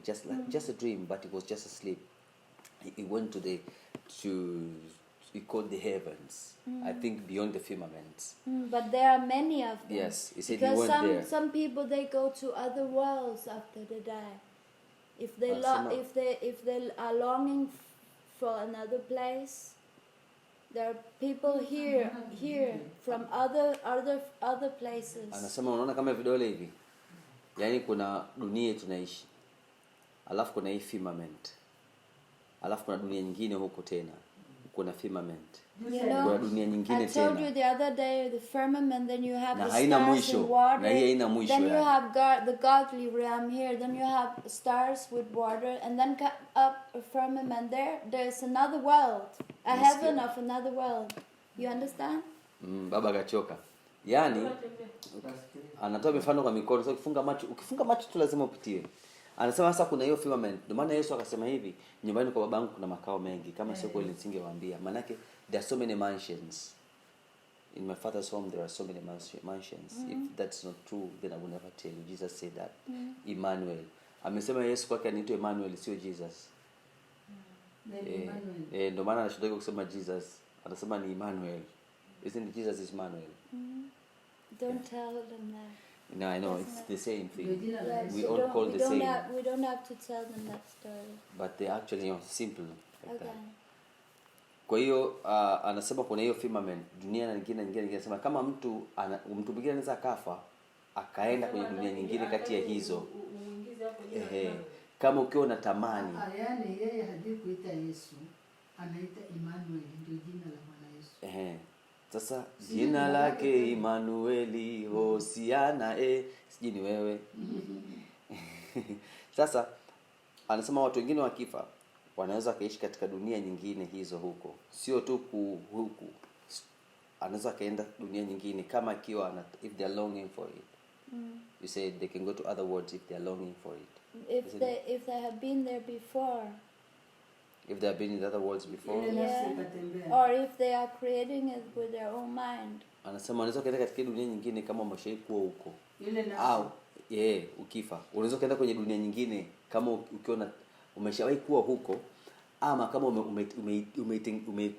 Speaker 5: Just a dream, but it was just asleep. He went to we call the heavens. I think beyond the firmaments.
Speaker 3: But there are many of them.
Speaker 5: Yes, he said he went there.
Speaker 3: Some people they go to other worlds after they die. If they are longing for another place, there are people here from other places.
Speaker 5: Anasema unaona kama vidole hivi. Yaani kuna dunia tunaishi. Alafu kuna hii firmament. Alafu kuna dunia nyingine huko tena. Kuna firmament. Kuna dunia nyingine tena.
Speaker 3: I told you the other day the firmament, then you have
Speaker 5: the
Speaker 3: stars and water.
Speaker 5: Na hii haina mwisho.
Speaker 3: Then you have the godly realm here. Then you have stars with water, and then up a firmament there. There's another world, a heaven of another world. You understand?
Speaker 5: Baba kachoka. Yaani anatoa mifano kwa mikono. Sasa ukifunga macho tu lazima upitie. Anasema sasa kuna hiyo firmament. Ndio maana Yesu akasema hivi, nyumbani kwa babangu kuna makao mengi, kama sio kweli nisingewaambia. Maana yake there are so many mansions. In my father's home there are so many mansions. If that's not true, then I will never tell you. Jesus said that. Emmanuel. Amesema Yesu kwake anaitwa Emmanuel, sio Jesus. Ndio maana anashuhudia kusema Jesus. Anasema ni Emmanuel. Isn't it Jesus is Emmanuel?
Speaker 3: Don't tell them that.
Speaker 5: No, I know, it's the same thing.
Speaker 3: Yes,
Speaker 5: we all call the same.
Speaker 3: We don't have to tell them that story.
Speaker 5: But they actually simple like
Speaker 3: that.
Speaker 5: Kwa hiyo anasema kuna hiyo firmament, dunia na nyingine anasema kama mtu mwingine anaweza kafa akaenda kwenye dunia nyingine kati ya hizo. kama ukiwa unatamani.
Speaker 2: Yaani yeye hajui kuita Yesu, anaita Emmanuel, ndio jina la Bwana Yesu.
Speaker 5: Sasa jina lake Emmanuel, Hosiana, sijui ni wewe. Sasa anasema watu wengine wakifa wanaweza kuishi katika dunia nyingine hizo huko, sio tu huku, anaweza kaenda dunia nyingine kama akiwa if they are longing for it. You say they can go to other worlds if they are longing for it.
Speaker 3: If they have been there before.
Speaker 5: If they have been in other worlds before.
Speaker 3: Yeah. Or if they are creating it with their own mind.
Speaker 5: Anasema unaweza kaenda katika dunia nyingine kama umeshawahi kuwa huko. Au ukifa unaweza kaenda kwenye dunia nyingine kama ukiona umeshawahi kuwa huko, ama kama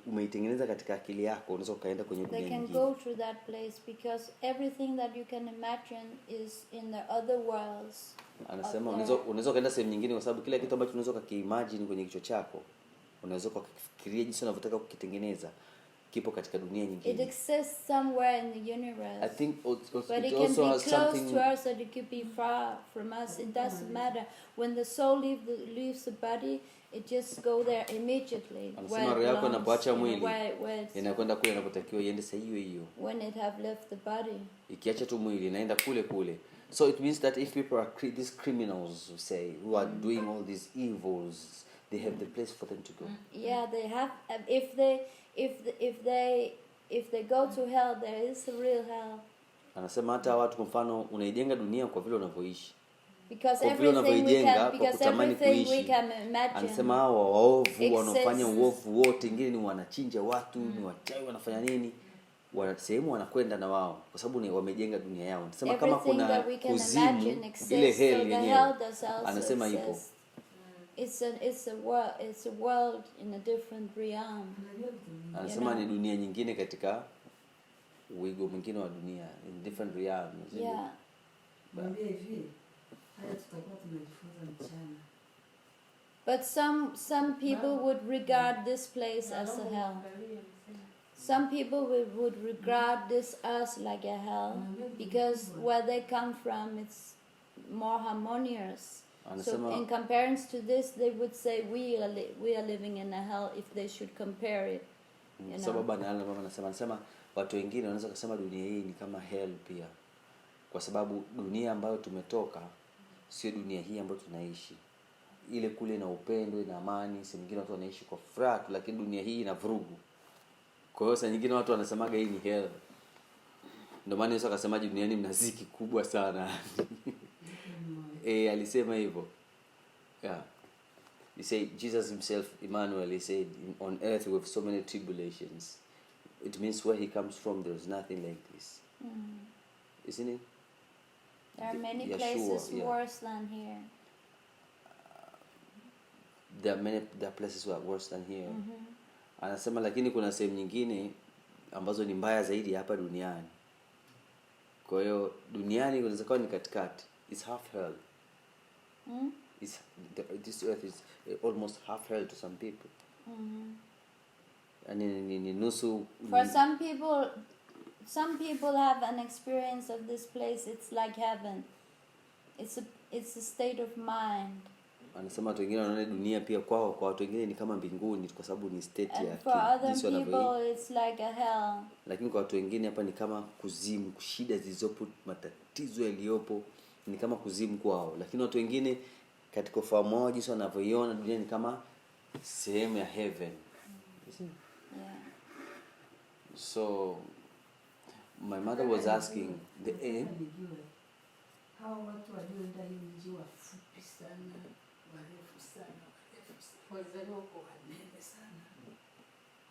Speaker 5: umeitengeneza katika akili yako unaweza kaenda kwenye dunia nyingine.
Speaker 3: They can go to that place because everything that you can imagine is in the other worlds.
Speaker 5: Anasema unaweza kaenda sehemu nyingine kwa sababu kila kitu ambacho unaweza kukiimagine kwenye kichwa chako unaweza kufikiria jinsi unavyotaka kukitengeneza kipo katika dunia nyingine.
Speaker 3: It exists somewhere in the universe.
Speaker 5: I think
Speaker 3: but it can be close to us or it could be far from us. It doesn't matter. When the soul leaves the body, it just go there immediately.
Speaker 5: Anasema roho yako inapoacha mwili inakwenda kule inapotakiwa iende saa hiyo.
Speaker 3: When it have left the body.
Speaker 5: Ikiacha tu mwili inaenda kule. So it means that if people are these criminals, who are doing all these evils, they have the place for them to go.
Speaker 3: Yeah, they have. If they go to hell, there is a real hell.
Speaker 5: Anasema hata watu kwa mfano unaijenga dunia kwa vile unavyoishi.
Speaker 3: Because everything we can imagine.
Speaker 5: Anasema hao waovu wanafanya uovu wote, ingine ni wanachinja watu, ni wachawi, wanafanya nini? Sehemu wanakwenda na wao kwa sababu wamejenga dunia yao. Anasema kama kuna kuzimu, ile hell yenyewe. Anasema ipo.
Speaker 3: It's a world in a different realm.
Speaker 5: Anasema ni dunia nyingine katika wigo mwingine wa dunia, in different realms.
Speaker 3: Yeah. But some people would regard this place as a hell. Some people would regard this as like a hell because where they come from it's more harmonious. So in comparison to this, they would say we are living in a hell if they should compare it.
Speaker 5: Sababu anasema watu wengine wanaweza kusema dunia hii ni kama hell pia, kwa sababu dunia ambayo tumetoka sio dunia hii ambayo tunaishi. Ile kule na upendo na amani, sehemu nyingine watu wanaishi kwa furaha, lakini dunia hii ina vurugu. Kwa hiyo saa nyingine watu wanasemaga hii ni hell. Ndio maana Yesu akasema duniani mna ziki kubwa sana. Alisema hivyo. Yeah. He said, Jesus himself, Emmanuel, he said, on earth we have so many tribulations. It means where he comes from, there's nothing like this. Isn't it?
Speaker 3: There are many places worse than here.
Speaker 5: There are places who are worse than here. Anasema lakini kuna sehemu nyingine ambazo ni mbaya zaidi hapa duniani. Kwa hiyo duniani kunaweza kuwa ni katikati. It's half hell. This earth is almost half hell to some people. And ni nusu.
Speaker 3: For some people have an experience of this place. It's like heaven. It's a state of mind.
Speaker 5: Anasema watu wengine wanaona dunia pia kwa watu wengine ni kama mbinguni kwa sababu ni state ya.
Speaker 3: For other people it's like a hell.
Speaker 5: Lakini kwa watu wengine hapa ni kama kuzimu, shida zilizopo, matatizo yaliyopo ni kama kuzimu kwao. Lakini watu wengine katika ufahamu wao jinsi wanavyoiona dunia ni kama sehemu ya heaven.
Speaker 3: Yeah.
Speaker 5: So my mother was asking
Speaker 2: hao watu walioenda hii mji wafupi sana, warefu sana, wazaliwa kwa wanene sana.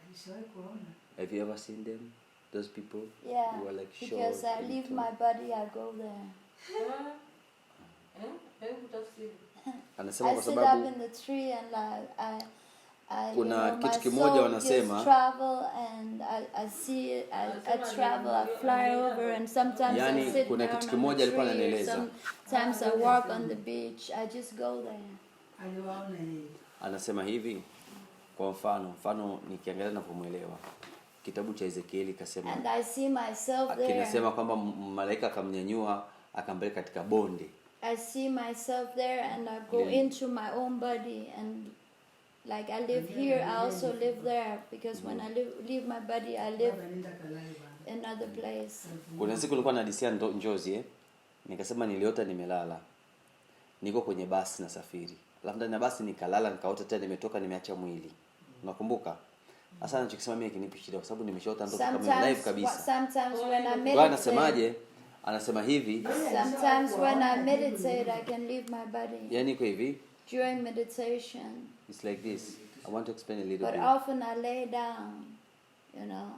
Speaker 2: Alishawahi kuona?
Speaker 5: Have you ever seen them? Those people?
Speaker 3: Yeah.
Speaker 5: Who are like short.
Speaker 3: Because I leave my body, I go there.
Speaker 5: Anasema
Speaker 3: I
Speaker 5: kwa
Speaker 3: sit
Speaker 5: sababu
Speaker 3: up in the tree and like
Speaker 5: kuna kitu kimoja wanasema
Speaker 3: travel and I see it, I travel, I fly over and sometimes I sit
Speaker 5: kuna kitu kimoja alikuwa ananieleza.
Speaker 3: Sometimes I walk on the beach, I just go there.
Speaker 5: Anasema hivi kwa mfano nikiangalia na kumuelewa kitabu cha Ezekieli kasema
Speaker 3: and I see myself there.
Speaker 5: Kinasema kwamba malaika akamnyanyua akampeleka katika bonde.
Speaker 3: I see myself there, and I go
Speaker 5: Yeah.
Speaker 3: into my own body, and like I live here, I also live there, because when I leave my body, I live in another place.
Speaker 5: Kuna siku nilikuwa nadisia Njozi nikasema niliota nimelala. Niko kwenye basi nasafiri. Alafu ndani ya basi nikalala, nikaota tena nimetoka, nimeacha mwili. Unakumbuka? Sasa anachokisema mimi kinipi shida kwa sababu nimeshaota ndoto kama live kabisa.
Speaker 3: Sometimes when I
Speaker 5: Kwa anasemaje?
Speaker 3: meditate,
Speaker 5: Anasema hivi,
Speaker 3: sometimes when I meditate, I can leave my body
Speaker 5: yani iko hivi,
Speaker 3: during meditation.
Speaker 5: it's like this. I want to explain a little
Speaker 3: But
Speaker 5: bit.
Speaker 3: often I lay down, you know.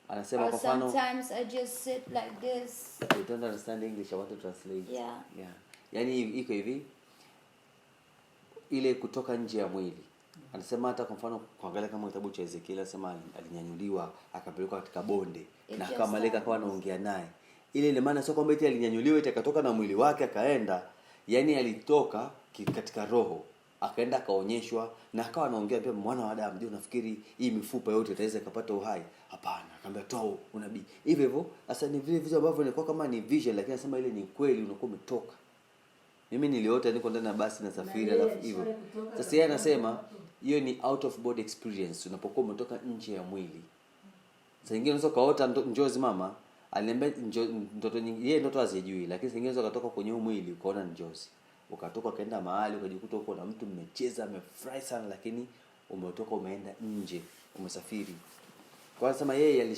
Speaker 5: Anasema
Speaker 3: Or
Speaker 5: kwa mfano,
Speaker 3: sometimes I just sit like this.
Speaker 5: you don't understand English, I want to translate.
Speaker 3: Yeah.
Speaker 5: Yeah. Yani iko hivi, ile kutoka nje ya mwili. Anasema hata kwa mfano kuangalia kama kitabu cha Ezekiel, anasema alinyanyuliwa akapelekwa katika bonde na kama malaika akawa anaongea naye. Ile maana sio kwamba eti alinyanyuliwa eti akatoka na mwili wake akaenda, yani alitoka katika roho akaenda akaonyeshwa na akawa anaongea pia, mwana wa Adamu, je, unafikiri hii mifupa yote itaweza kupata uhai? Hapana. Akamwambia toa unabii. Hivyo sasa ni vile vitu ambavyo ilikuwa kama ni vision, lakini anasema ile ni kweli, unakuwa umetoka. Mimi niliota niko ndani ya basi na safiri, alafu hivyo. Sasa yeye anasema hiyo ni out of body experience, unapokuwa umetoka nje ya mwili. Sasa nyingine unaweza kaota njozi, mama aliniambia ndoto nyingine, yeye ndoto hazijui, lakini nyingine unaweza kutoka kwenye mwili ukaona njozi. Ukatoka kaenda mahali ukajikuta uko na mtu mmecheza, amefurahi sana, lakini umetoka umeenda nje, umesafiri. Kwa sababu yeye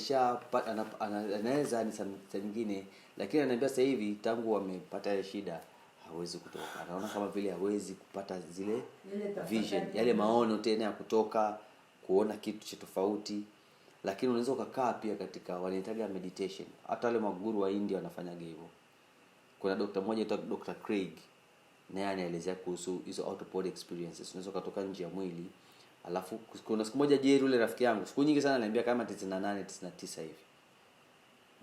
Speaker 5: anaweza ni saa nyingine, lakini ananiambia sasa hivi tangu wamepata shida hawezi kutoka. Anaona kama vile hawezi kupata zile vision, yale maono tena ya kutoka kuona kitu cha tofauti. Lakini unaweza ukakaa pia katika wanaitaga meditation. Hata wale maguru wa India wanafanya hivyo. Kuna daktari mmoja anaitwa Dr. Craig, naye anaelezea kuhusu hizo out of body experiences. Unaweza kutoka nje ya mwili. Alafu kuna siku moja Jerry, yule rafiki yangu, siku nyingi sana ananiambia kama 98 99 hivi.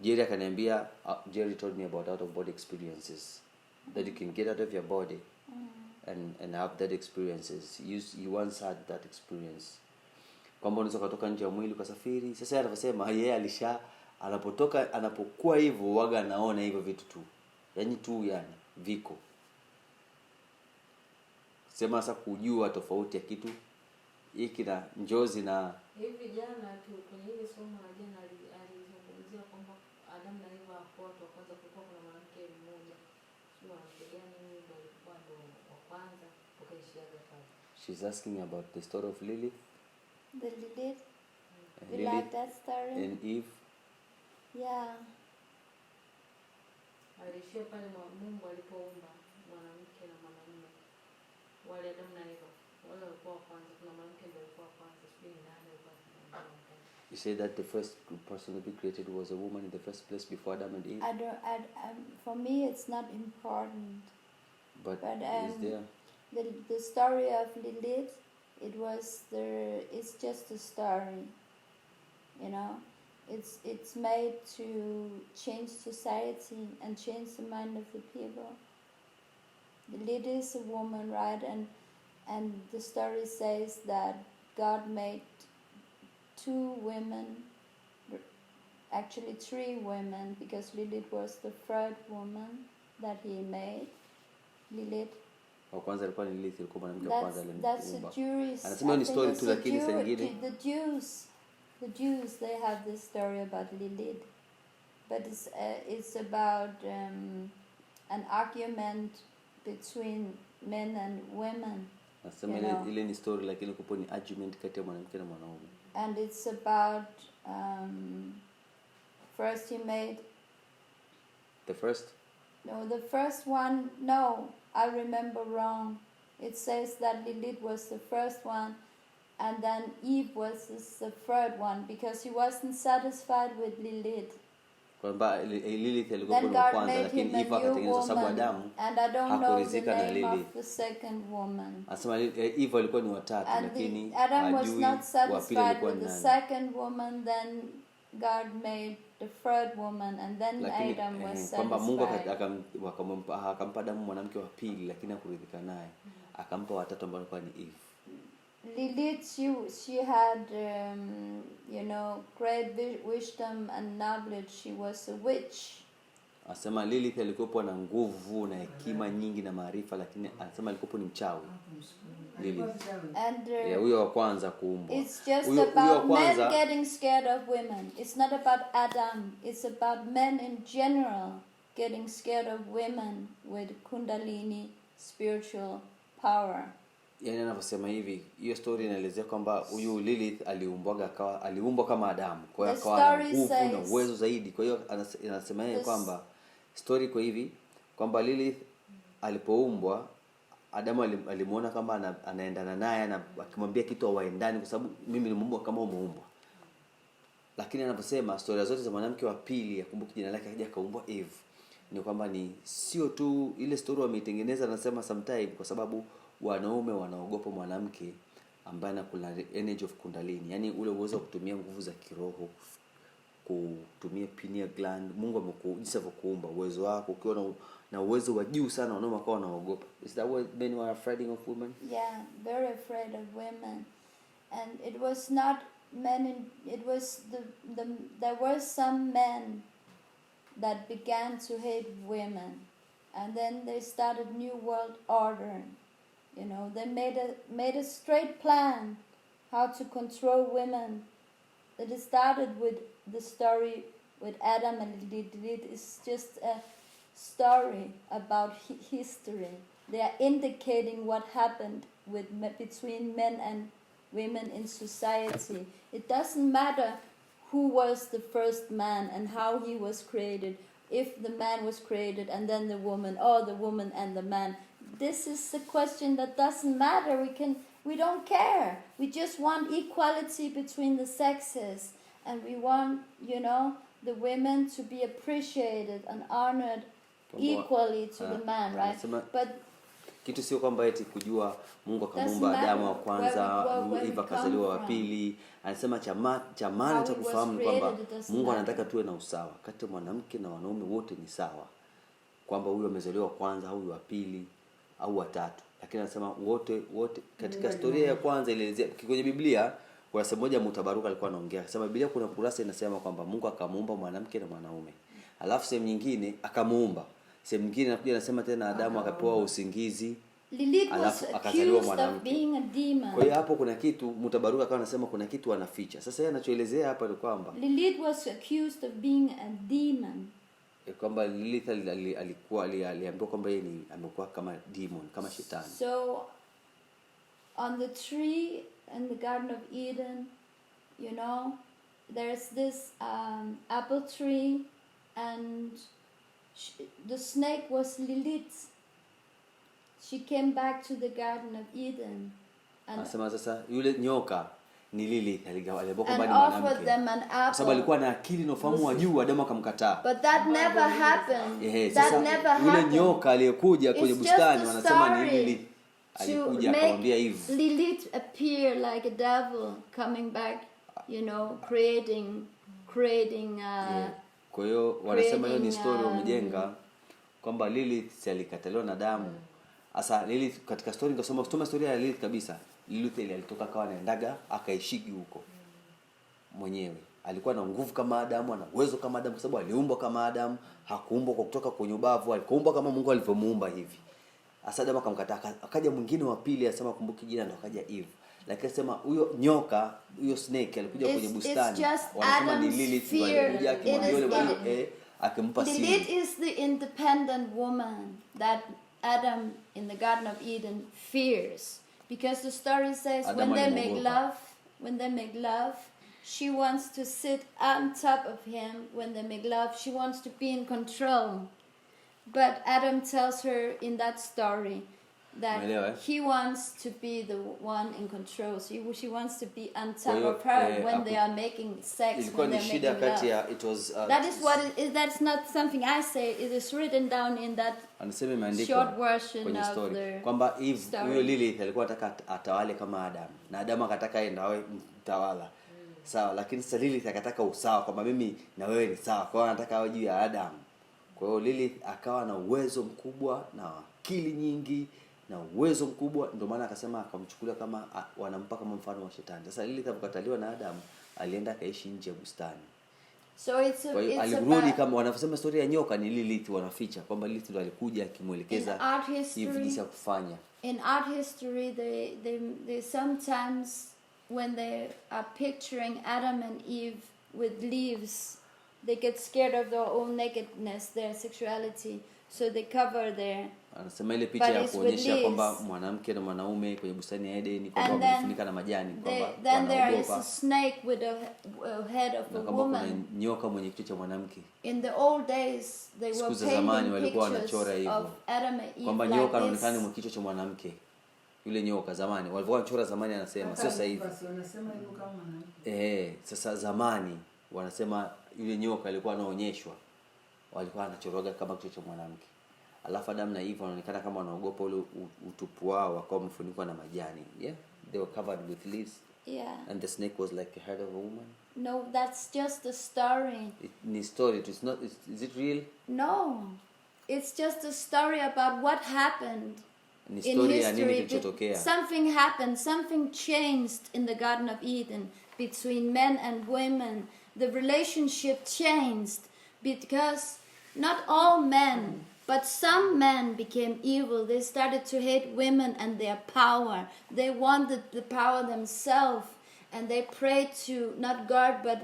Speaker 5: Jerry akaniambia, Jerry told me about out of body experiences, that you can get out of your body and have that experiences. You once had that experience. Kwamba unaweza kutoka nje ya mwili ukasafiri. Sasa anasema yeye anapokuwa hivyo waga anaona hivyo vitu tu. Yani viko. Sema sasa kujua tofauti ya kitu hiki na njozi na
Speaker 2: hivi. Jana tu kwenye ile somo la jana alizungumzia kwamba Adam na Eva hapo kwanza kulikuwa kuna mwanamke mmoja, sio anapigana nini, ndio alikuwa ndo wa kwanza ukaishiaga pale.
Speaker 5: She's asking about the story of Lilith.
Speaker 3: The Lilith. You
Speaker 5: Lilith
Speaker 3: like that story?
Speaker 5: and Eve.
Speaker 3: Yeah.
Speaker 2: Alishia pale Mungu alipoumba mwanamke na mwanamume. Wale Adam na Eva wale walikuwa wa kwanza, kuna mwanamke ndio alikuwa wa kwanza, sio nani alikuwa.
Speaker 5: You say that the first person to be created was a woman in the first place before Adam and Eve?
Speaker 3: For me, it's not important.
Speaker 5: But is there?
Speaker 3: The story of Lilith, it's just a story. You know, it's made to change society and change the mind of the people. Lilith is a woman, right? And the story says that God made 2 women, actually 3 women, because Lilith was the 3rd woman that he made. Lilith.
Speaker 5: Wa kwanza alikuwa ni Lilith, alikuwa mwanamke wa kwanza aliyeumba.
Speaker 3: That's the Jews.
Speaker 5: Anasema ni story tu, lakini saa nyingine
Speaker 3: the Jews they have this story about Lilith, but it's about an argument between men and women.
Speaker 5: Anasema ile ni story, lakini kupo ni argument kati ya mwanamke na mwanaume.
Speaker 3: And it's about first he made
Speaker 5: the first
Speaker 3: one. No, I remember wrong. It says that Lilith was the first one, and then Eve was the 3rd one, because he wasn't satisfied with Lilith.
Speaker 5: Kwamba Lilith alikuwa
Speaker 3: Then
Speaker 5: wa
Speaker 3: God
Speaker 5: kwanza,
Speaker 3: made
Speaker 5: lakini
Speaker 3: him a
Speaker 5: Eve
Speaker 3: new
Speaker 5: akatengeneza sababu
Speaker 3: woman,
Speaker 5: Adamu
Speaker 3: and I don't know the
Speaker 5: hakuridhika na
Speaker 3: name of
Speaker 5: Lilith.
Speaker 3: the 2nd woman.
Speaker 5: Anasema Eve alikuwa ni watatu,
Speaker 3: And
Speaker 5: lakini
Speaker 3: Adam was
Speaker 5: hajui
Speaker 3: not
Speaker 5: wa pili
Speaker 3: satisfied
Speaker 5: alikuwa
Speaker 3: with the
Speaker 5: nani.
Speaker 3: 2nd woman, then God made the 3rd woman, and then
Speaker 5: Lakini
Speaker 3: Adam was
Speaker 5: kwamba Mungu
Speaker 3: satisfied.
Speaker 5: akampa Adamu mwanamke wa pili, lakini hakuridhika naye. Akampa watatu ambao alikuwa ni Eve.
Speaker 3: Lilith, she had great wisdom and knowledge. She was a witch.
Speaker 5: Anasema Lilith alikuwa na nguvu na hekima nyingi na maarifa, lakini anasema alikuwa ni mchawi. Lilith.
Speaker 3: And
Speaker 5: huyo wa kwanza kuumbwa.
Speaker 3: it's just
Speaker 5: Huyo wa
Speaker 3: about men
Speaker 5: kwanza
Speaker 3: getting scared of women. It's not about Adam. It's about men in general getting scared of women with kundalini spiritual power.
Speaker 5: yani anavyosema hivi, hiyo story inaelezea kwamba huyu Lilith aliumbwa kama Adamu, kwa hiyo akawa na nguvu na uwezo zaidi. Kwa hiyo anasema yeye kwamba story kwa hivi kwamba Lilith alipoumbwa, Adamu alimuona kama anaendana naye na akimwambia kitu hawaendani, kwa sababu mimi nimeumbwa kama umeumbwa. Lakini anaposema story zote za mwanamke wa pili, akumbuke jina lake, akaja kaumbwa Eve, ni kwamba ni sio tu ile story wameitengeneza, anasema sometime kwa sababu wanaume wanaogopa mwanamke ambaye ana energy of kundalini, yani ule uwezo wa kutumia nguvu za kiroho, kutumia pineal gland. Mungu amekuumba kuumba uwezo wako, ukiwa na uwezo wa juu sana, wanaume wakawa wanaogopa. Is that why men were afraid of women?
Speaker 3: Yeah, very afraid of women. And it was not men it was there were some men that began to hate women, and then they started new world order. You know, they made a straight plan how to control women. It started with the story with Adam and Lilith. It's just a story about history. They are indicating what happened between men and women in society. It doesn't matter who was the first man and how he was created. If the man was created and then the woman, or the woman and the man. This is a question that doesn't matter. We don't care. We just want equality between the sexes, and we want, you know, the women to be appreciated and honored equally to the man, right? But
Speaker 5: kitu sio kwamba eti kujua Mungu akamuumba Adamu wa kwanza, Eva akazaliwa wa pili. Anasema cha maana cha kufahamu kwamba Mungu anataka tuwe na usawa kati ya mwanamke na wanaume, wote ni sawa, kwamba huyu amezaliwa kwanza au wa pili au watatu. Lakini anasema wote katika historia ya kwanza ile kwenye Biblia, kwa sababu moja Mutabaruka alikuwa anaongea, akasema Biblia kuna kurasa inasema kwamba Mungu akamuumba mwanamke na mwanaume. Alafu sehemu nyingine akamuumba. Sehemu nyingine nakuja anasema tena Adamu akapewa usingizi.
Speaker 3: Lilith was accused of being a demon.
Speaker 5: Kwa hiyo hapo kuna kitu Mutabaruka akawa anasema kuna kitu anaficha. Sasa yeye anachoelezea hapa ni kwamba
Speaker 3: Lilith was accused of being a demon.
Speaker 5: Kwamba Lilith aliambiwa kwamba yeye amekuwa kama demon, kama shetani.
Speaker 3: So on the tree in the Garden of Eden, you know, there's this apple tree, and the snake was Lilith. She came back to the Garden of Eden, and
Speaker 5: sasa yule nyoka ni Lilith, aliambiwa kwamba ni
Speaker 3: offered them an apple.
Speaker 5: Sababu alikuwa na akili na ufahamu wa juu, Adamu akamkataa.
Speaker 3: But that never happened. That never happened.
Speaker 5: Yule nyoka aliyekuja kwenye bustani wanasema ni Lilith. Alikuja akamwambia hivi.
Speaker 3: Lilith appear like a devil coming back, you know, creating
Speaker 5: Kwa hiyo wanasema hiyo ni story wamejenga kwamba Lilith alikataliwa na Adamu. Sasa Lilith katika story ngasoma historia ya Lilith kabisa. Lilith alitoka akawa anaendaga akaishiki huko mwenyewe. Alikuwa na nguvu kama Adamu, ana uwezo kama Adamu, kwa sababu aliumbwa kama Adamu, hakuumbwa kwa kutoka kwenye ubavu, alikuumbwa kama Mungu alivyomuumba hivi. Sasa Adamu akamkataa, akaja mwingine wa pili asema kumbuki jina, ndo akaja Eve. Lakini asema huyo nyoka, huyo snake alikuja kwenye bustani. Wanasema ni Lilith alikuja akimwambia akimpa siri.
Speaker 3: Lilith is the independent woman that Adam in the Garden of Eden fears, because the story says when they make love, she wants to sit on top of him. When they make love, she wants to be in control. But Adam tells her in that story that he wants to be the one in control. So she wants to be on top of her when they are making sex, when they're making love.
Speaker 5: It was,
Speaker 3: that is what it is. That's not something I say. It is written down in that short version of the
Speaker 5: kwamba Eve, huyo Lilith alikuwa anataka atawale kama Adam, na Adam akataka yeye awe mtawala. Sawa, lakini sasa Lilith akataka usawa, kwamba mimi na wewe ni sawa, kwa hiyo anataka awe juu ya Adam. Kwa hiyo Lilith akawa na uwezo mkubwa na akili nyingi na uwezo mkubwa, ndio maana akasema akamchukulia kama wanampa kama mfano wa shetani. Sasa Lilith akakataliwa na Adam, alienda akaishi nje ya bustani.
Speaker 3: So it's
Speaker 5: Kwa hiyo
Speaker 3: it's
Speaker 5: alirudi,
Speaker 3: about
Speaker 5: kama wanavyosema historia ya nyoka ni Lilith, wanaficha kwamba Lilith ndo alikuja
Speaker 3: in
Speaker 5: akimwelekeza
Speaker 3: art
Speaker 5: hivi
Speaker 3: history.
Speaker 5: jinsi ya kufanya.
Speaker 3: In art history, they sometimes, when they are picturing Adam and Eve with leaves, they get scared of their own nakedness, their sexuality, so they cover their.
Speaker 5: Anasema ile picha
Speaker 3: But
Speaker 5: ya
Speaker 3: it's with
Speaker 5: kuonyesha
Speaker 3: leaves.
Speaker 5: kwamba mwanamke na mwanaume kwenye bustani ya Edeni kwamba
Speaker 3: And then
Speaker 5: wamefunika na majani, kwamba
Speaker 3: Then there is a
Speaker 5: wanaogopa,
Speaker 3: snake with a head of
Speaker 5: na
Speaker 3: a
Speaker 5: kwamba kuna
Speaker 3: woman.
Speaker 5: nyoka mwenye kichwa cha mwanamke.
Speaker 3: In the old days, they
Speaker 5: Siku
Speaker 3: were
Speaker 5: za zamani
Speaker 3: painting
Speaker 5: walikuwa
Speaker 3: pictures
Speaker 5: wanachora hivyo,
Speaker 3: of Adam and Eve
Speaker 5: kwamba
Speaker 3: like
Speaker 5: nyoka anaonekana
Speaker 3: this.
Speaker 5: mwenye kichwa cha mwanamke. Yule nyoka zamani walikuwa wanachora zamani, anasema sio sasa hivi.
Speaker 1: Wanasema hivyo kama mwanamke.
Speaker 5: Sasa zamani wanasema yule nyoka alikuwa anaonyeshwa, walikuwa anachoroga kama kichwa cha mwanamke. Alafu Adam na Eve wanaonekana kama wanaogopa ule utupu wao, wakawa wamefunikwa na majani. Yeah, they were covered with leaves.
Speaker 3: Yeah.
Speaker 5: And the snake was like the head of a woman.
Speaker 3: No, that's just a story.
Speaker 5: Ni story, it's not. Is it real?
Speaker 3: No, it's just a story about what happened
Speaker 5: Ni
Speaker 3: in
Speaker 5: story ya nini
Speaker 3: history.
Speaker 5: kilichotokea.
Speaker 3: Something happened, something changed in the Garden of Eden between men and women. The relationship changed because not all men, but some men became evil. They started to hate women and their power. They wanted the power themselves, and they prayed to not God but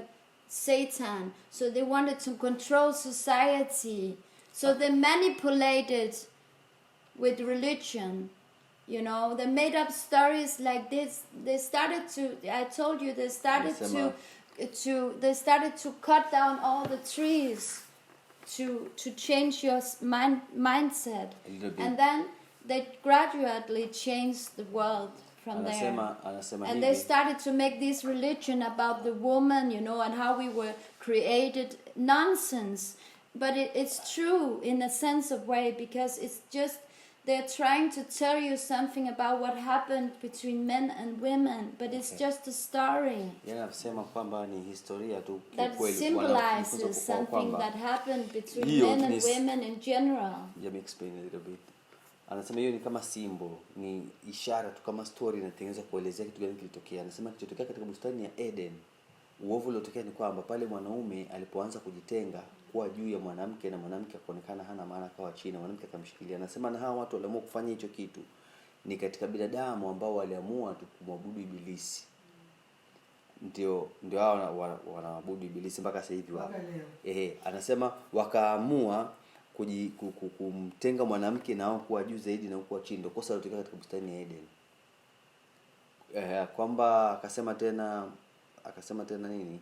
Speaker 3: Satan. So they wanted to control society. So they manipulated with religion. You know, they made up stories like this. They started to, I told you, they started they started to cut down all the trees to change your mindset.
Speaker 5: A little bit.
Speaker 3: And then they gradually changed the world from there.
Speaker 5: Anasema
Speaker 3: And they
Speaker 5: hivi.
Speaker 3: started to make this religion about the woman, you know, and how we were created. Nonsense. But it's true in a sense of way, because it's just, they're trying to tell you something about what happened between men and women, but it's just a story
Speaker 5: Anasema kwamba ni historia tu
Speaker 3: that
Speaker 5: kweli,
Speaker 3: symbolizes something that happened between
Speaker 5: Hiyo
Speaker 3: men and
Speaker 5: ni-
Speaker 3: women in general.
Speaker 5: Let me explain a little bit. Anasema hiyo ni kama symbol, ni ishara tu, kama story inatengenezwa kuelezea kitu gani kilitokea. Anasema kilichotokea katika bustani ya Eden, uovu uliotokea ni kwamba pale mwanaume alipoanza kujitenga kuwa juu ya mwanamke, na mwanamke akaonekana hana maana, akawa chini, mwanamke akamshikilia. Anasema na hawa watu waliamua kufanya hicho kitu ni katika binadamu ambao waliamua tu kumwabudu ibilisi. Ndio hao wanaabudu ibilisi mpaka sasa hivi wao. Anasema wakaamua kumtenga mwanamke na wao kuwa juu zaidi na kuwa chini. Ndio kosa lilotokea katika bustani ya Eden. Kwamba akasema tena nini?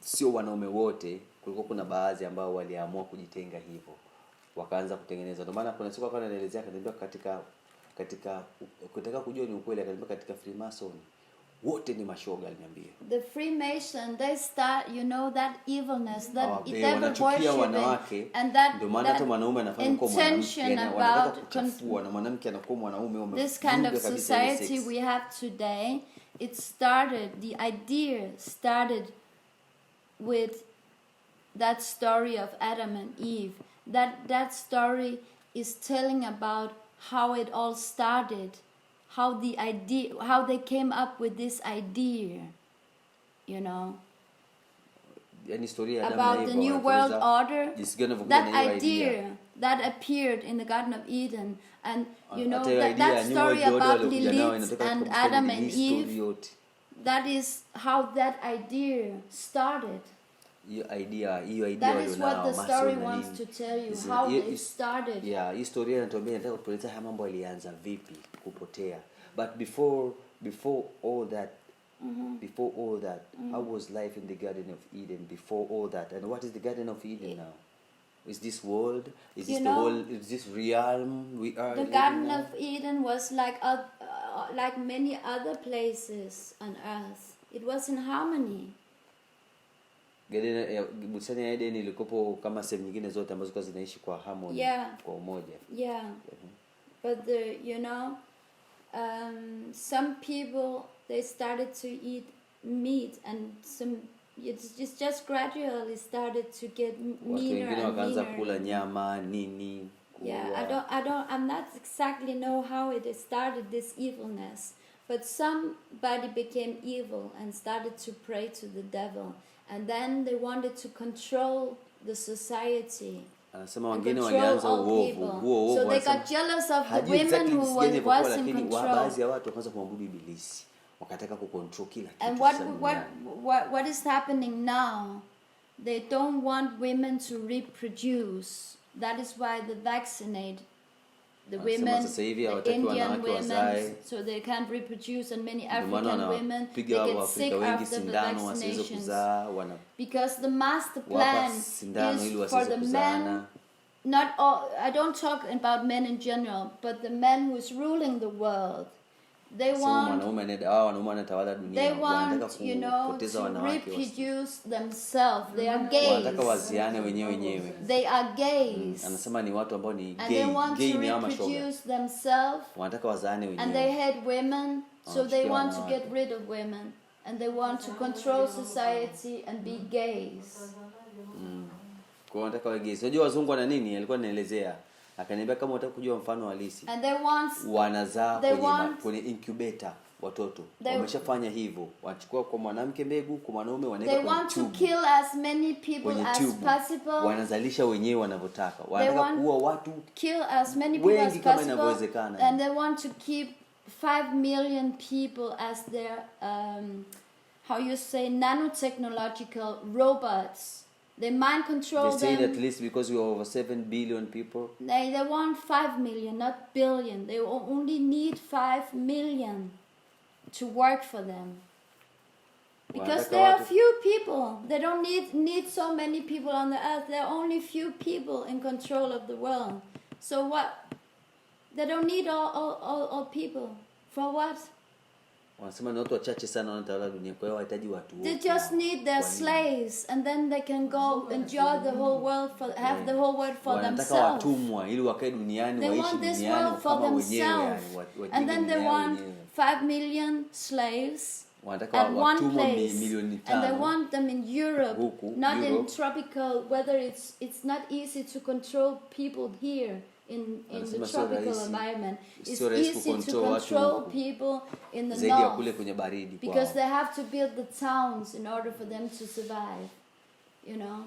Speaker 5: Sio wanaume wote, kulikuwa kuna baadhi ambao waliamua kujitenga hivyo, wakaanza kutengeneza. Ndio maana kuna siku akawa anaelezea, akaniambia katika kutaka kujua ni ukweli, akaniambia katika Freemason wote ni mashoga, aliniambia.
Speaker 3: The Freemason, they start, you know, that evilness, that devil
Speaker 5: wanachukia wanawake,
Speaker 3: worshiping, and that
Speaker 5: ndio maana hata mwanaume anafanya kwa mwanamke, wanataka kuchafua, na mwanamke anakuwa mwanaume.
Speaker 3: This kind of society we have today, it started, the idea started with that story of Adam and Eve. That story is telling about how it all started, how they came up with this idea, you know, about the new world order. That idea that appeared in the Garden of Eden, and you know that story about Lilith and Adam and Eve. That is how that idea started. That is what the story wants to tell you, how it started.
Speaker 5: Yeah, hii story inatuambia, inataka kutueleza haya mambo yalianza vipi kupotea. But before all that, how was life in the Garden of Eden before all that? And what is the Garden of Eden now? Is this world? Is this the whole? Is this realm we are?
Speaker 3: The Garden of Eden was like many other places on earth. It was in harmony.
Speaker 5: Bustani ya Eden ilikopo kama sehemu nyingine zote ambazo kwa zinaishi kwa harmony, kwa umoja.
Speaker 3: Yeah. But some people, they started to eat meat, and it's just gradually started to get meaner and meaner.
Speaker 5: Wakaanza kula nyama nini.
Speaker 3: Yeah, I'm not exactly know how it started, this evilness, But somebody became evil and started to pray to the devil, and then they wanted to control the society.
Speaker 5: Anasema
Speaker 3: And
Speaker 5: wengine
Speaker 3: control
Speaker 5: walianza
Speaker 3: all
Speaker 5: uovu
Speaker 3: people.
Speaker 5: huo
Speaker 3: So they
Speaker 5: anasema-
Speaker 3: got jealous of the
Speaker 5: hajui
Speaker 3: women
Speaker 5: exactly
Speaker 3: who
Speaker 5: jinsi gani
Speaker 3: was
Speaker 5: ilivyokuwa,
Speaker 3: in
Speaker 5: lakini
Speaker 3: control.
Speaker 5: baadhi ya watu wakaanza kuabudu ibilisi, wakataka kucontrol kila kitu.
Speaker 3: And
Speaker 5: sasa duniani.
Speaker 3: what is happening now? They don't want women to reproduce. That is why they vaccinate the
Speaker 5: Wanasema
Speaker 3: women,
Speaker 5: sasa hivi
Speaker 3: the
Speaker 5: hawataki
Speaker 3: Indian
Speaker 5: wanawake
Speaker 3: women,
Speaker 5: wazae.
Speaker 3: so they can't reproduce, and many
Speaker 5: Ndio maana
Speaker 3: African women,
Speaker 5: wanapiga
Speaker 3: they
Speaker 5: hao
Speaker 3: get sick
Speaker 5: Waafrika wengi
Speaker 3: after the
Speaker 5: sindano wasiweze
Speaker 3: vaccinations.
Speaker 5: kuzaa,
Speaker 3: Because the master plan
Speaker 5: wanawapa sindano ili
Speaker 3: is for
Speaker 5: wasiweze
Speaker 3: the men,
Speaker 5: kuzaana.
Speaker 3: not all, I don't talk about men in general, but the men who's ruling the world. They
Speaker 5: Sema
Speaker 3: want
Speaker 5: mwanaume anaenda, hao wanaume wanatawala dunia,
Speaker 3: They
Speaker 5: wanataka
Speaker 3: want, you know,
Speaker 5: kupoteza
Speaker 3: to
Speaker 5: wanawake,
Speaker 3: reproduce themselves. They are
Speaker 5: wanataka
Speaker 3: gays.
Speaker 5: waziane wenyewe.
Speaker 3: They are gays.
Speaker 5: Anasema ni watu ambao ni
Speaker 3: And they want
Speaker 5: gay
Speaker 3: to
Speaker 5: ni ama shoga.
Speaker 3: reproduce themselves.
Speaker 5: Wanataka wazaane
Speaker 3: And they
Speaker 5: wenyewe.
Speaker 3: hate women. So they
Speaker 5: Wanachukia
Speaker 3: want to
Speaker 5: wanawake.
Speaker 3: get rid of women. And they want to control society and be gays.
Speaker 5: Kwa wanataka wawe gays. Unajua wazungu wana nini? Alikuwa anaelezea. Akaniambia kama unataka kujua mfano halisi.
Speaker 3: And they want
Speaker 5: Wanazaa
Speaker 3: they
Speaker 5: kwenye
Speaker 3: want-
Speaker 5: kwenye incubator watoto.
Speaker 3: They-
Speaker 5: Wameshafanya hivyo. Wanachukua kwa mwanamke mbegu, kwa mwanaume
Speaker 3: they
Speaker 5: wanaweka kwenye
Speaker 3: want to
Speaker 5: tube.
Speaker 3: kill as many people
Speaker 5: Kwenye
Speaker 3: as
Speaker 5: tube.
Speaker 3: possible.
Speaker 5: Wanazalisha wenyewe wanavyotaka. Wanataka
Speaker 3: want-
Speaker 5: kuua watu
Speaker 3: Kill as many people
Speaker 5: wengi
Speaker 3: as
Speaker 5: kama
Speaker 3: possible,
Speaker 5: inavyowezekana.
Speaker 3: and they want to keep 5 million people as their how you say nanotechnological robots. They mind control
Speaker 5: They say
Speaker 3: them.
Speaker 5: at least because we are over 7 billion people.
Speaker 3: They want 5 million, not billion. They only need 5 million to work for them. Because
Speaker 5: Wanataka
Speaker 3: there are
Speaker 5: watu-
Speaker 3: few people. They don't need so many people on the earth. There are only few people in control of the world. So what? They don't need all people. For what?
Speaker 5: Wanasema ni watu wachache sana wanatawala dunia, kwa hiyo hawahitaji watu
Speaker 3: They
Speaker 5: wote.
Speaker 3: just need their
Speaker 5: Kwa nini?
Speaker 3: slaves, and then they can go enjoy the whole world have the whole world for
Speaker 5: Wanataka
Speaker 3: themselves.
Speaker 5: watumwa ili wakae duniani,
Speaker 3: They
Speaker 5: waishi
Speaker 3: want this
Speaker 5: duniani
Speaker 3: world for
Speaker 5: kama wenyewe,
Speaker 3: themselves,
Speaker 5: yani wajenge
Speaker 3: and then they
Speaker 5: dunia
Speaker 3: want
Speaker 5: wenyewe.
Speaker 3: 5 million slaves
Speaker 5: Wanataka
Speaker 3: at one
Speaker 5: watumwa
Speaker 3: place,
Speaker 5: milioni
Speaker 3: and they
Speaker 5: 5.
Speaker 3: want them in Europe,
Speaker 5: Huku,
Speaker 3: not in
Speaker 5: Europe.
Speaker 3: tropical. Whether it's not easy to control people here in the
Speaker 5: Wanasema sio
Speaker 3: tropical
Speaker 5: rahisi.
Speaker 3: environment. It's
Speaker 5: Sio rahisi
Speaker 3: easy to
Speaker 5: kucontrol watu
Speaker 3: control
Speaker 5: huku.
Speaker 3: people in the
Speaker 5: Zaidi ya kule
Speaker 3: north
Speaker 5: kwenye baridi
Speaker 3: because
Speaker 5: kwao.
Speaker 3: they have to build the towns in order for them to survive. You know.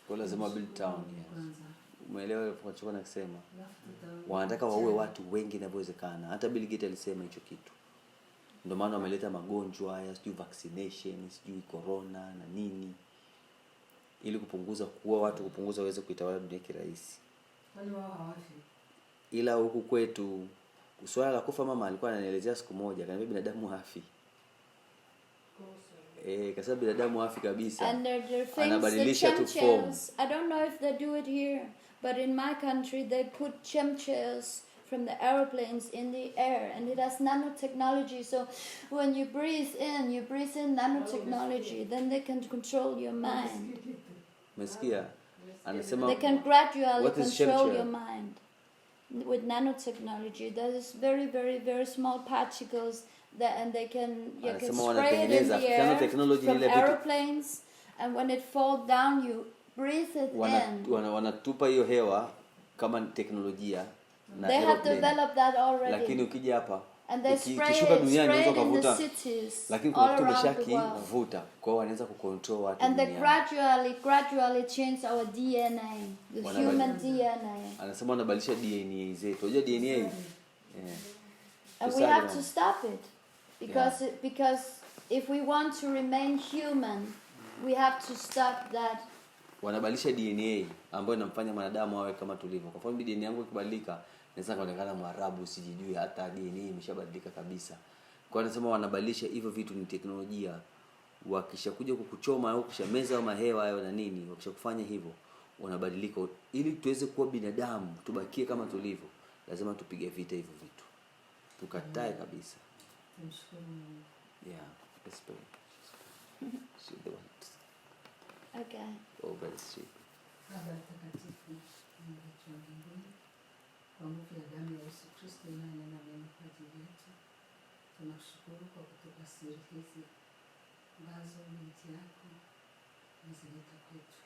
Speaker 5: Kwa lazima build town. Yes.
Speaker 1: Kwanza.
Speaker 5: Umeelewa nilichokuwa nakisema?
Speaker 1: Alafu
Speaker 5: Wanataka waue watu wengi inavyowezekana. Hata Bill Gates alisema hicho kitu. Ndio maana wameleta magonjwa haya, sijui vaccination, sijui corona na nini, ili kupunguza kuua watu, kupunguza uwezo kuitawala dunia kirahisi.
Speaker 1: Kwani wao hawafi?
Speaker 5: Ila huku kwetu swala la kufa, mama alikuwa ananielezea siku moja, akaniambia binadamu hafi. Kasema binadamu hafi kabisa.
Speaker 3: And there are things, the
Speaker 5: Anabadilisha tu form.
Speaker 3: chemtrails. I don't know if they do it here, but in my country they put chemtrails from the aeroplanes in the air, and it has nanotechnology. So when you breathe in nanotechnology, then they can control your mind.
Speaker 5: Umesikia? Anasema
Speaker 3: They can gradually
Speaker 5: What is
Speaker 3: control
Speaker 5: chemtrail?
Speaker 3: your mind with nanotechnology. That is very, very, very small particles that, and they can you can
Speaker 5: Anasema
Speaker 3: spray it in
Speaker 5: wanatengeneza
Speaker 3: the air
Speaker 5: nanotechnology
Speaker 3: from
Speaker 5: ile vitu
Speaker 3: aeroplanes, and when it falls down, you breathe it in.
Speaker 5: wanatupa hiyo hewa kama teknolojia na
Speaker 3: They have
Speaker 5: aeroplane.
Speaker 3: developed that already,
Speaker 5: Lakini ukija hapa
Speaker 3: and they spray
Speaker 5: ikishuka duniani unaweza
Speaker 3: it in the
Speaker 5: kuvuta,
Speaker 3: cities
Speaker 5: lakini
Speaker 3: all
Speaker 5: kuna kitu
Speaker 3: around the world.
Speaker 5: umeshakivuta, kwa hiyo wanaweza kucontrol watu
Speaker 3: And they
Speaker 5: duniani.
Speaker 3: gradually change our DNA, the
Speaker 5: Wanabadilisha.
Speaker 3: human DNA.
Speaker 5: Anasema wanabadilisha DNA zetu. Unajua DNA? Yeah.
Speaker 3: And we
Speaker 5: Tusali
Speaker 3: have
Speaker 5: mama.
Speaker 3: to stop it because if we want to remain human, we have to stop that.
Speaker 5: Wanabadilisha DNA ambayo inamfanya mwanadamu awe kama tulivyo. Kwa mfano DNA yangu ikibadilika, naweza kuonekana Mwarabu, sijijui, hata DNA imeshabadilika kabisa. Kwa hiyo anasema wanabadilisha hivyo vitu, ni teknolojia. Wakishakuja kukuchoma au kushameza au mahewa hayo na nini, wakishakufanya hivyo wanabadilika. Ili tuweze kuwa binadamu, tubakie kama tulivyo, lazima tupige vita hivyo vitu. Tukatae kabisa.
Speaker 1: Tumshukuru Mungu.
Speaker 5: Yeah, let's pray. She's the one.
Speaker 3: Okay.
Speaker 5: Oh, very sweet.
Speaker 1: Baba mtakatifu, Mungu wetu wa mbinguni, kwa nguvu ya damu ya Yesu Kristo inayonena mema kwa ajili yetu, tunakushukuru kwa kutupa siri hizi ambazo binti yako amezileta kwetu.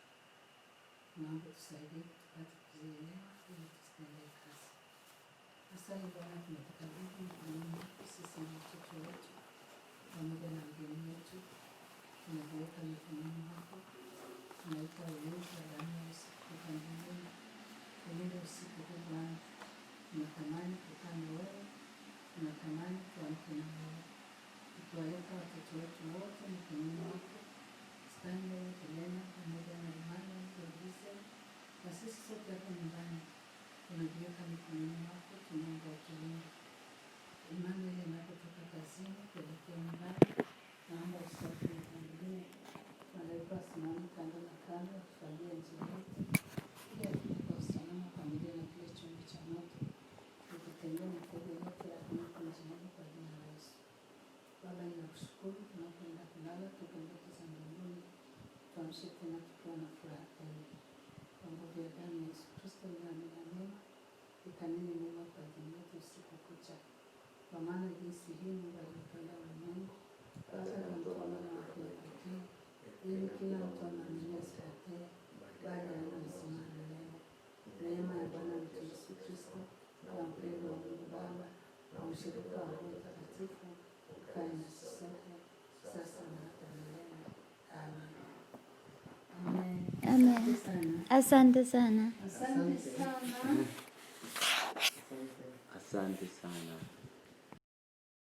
Speaker 1: Naomba tusaidie tupate kuzielewa ili tuzitendee kazi. Sasa hivi Bwana tunatukabidhi mkononi mwako sisi na watoto wetu pamoja na mgeni wetu, tunaviweka mikononi mwako. Tunaita ulinzi wa damu ya Yesu kutoka mbinguni, ulinde usiku huu Bwana. Tunatamani kukaa na wewe, tunatamani tuamke na wewe, tukiwaweka watoto wetu wote mikononi mwako, Stanley, Helena pamoja na Emmanuel, Elisa na sisi sote hapa nyumbani tunajiweka mikononi mwako, tunaomba utulinde. Emmanuel anapotoka kazini kuelekea nyumbani, naomba usafi na kuangalia malaika wasimame kando na kando wakifagia njia yetu, ili afike kwa usalama pamoja na kile chombo cha moto, tukitembea mitego yote ya adui njiani kwa jina la Yesu. Baba, ninakushukuru tunapoenda kulala, tuko ndoto za mbinguni, tuamshe tena tukiwa na furaha tele. Kwa nguvu ya damu ya Yesu Kristo unaamina mema, ikanene mema kwa ajili yetu usiku kucha. Kwa maana jinsi hii Mungu aliupenda ulimwengu hata akamtoa mwana wake wa pekee, ili kila mtu amwaminie asipotee, bali awe na uzima wa milele. Neema ya Bwana wetu Yesu Kristo na upendo wa Mungu Baba na ushirika wa Roho Mtakatifu ukae nasi sote sasa na hata milele. Amen. Amen.
Speaker 3: Amen. Asante sana.
Speaker 1: Asante sana.
Speaker 5: Asante sana.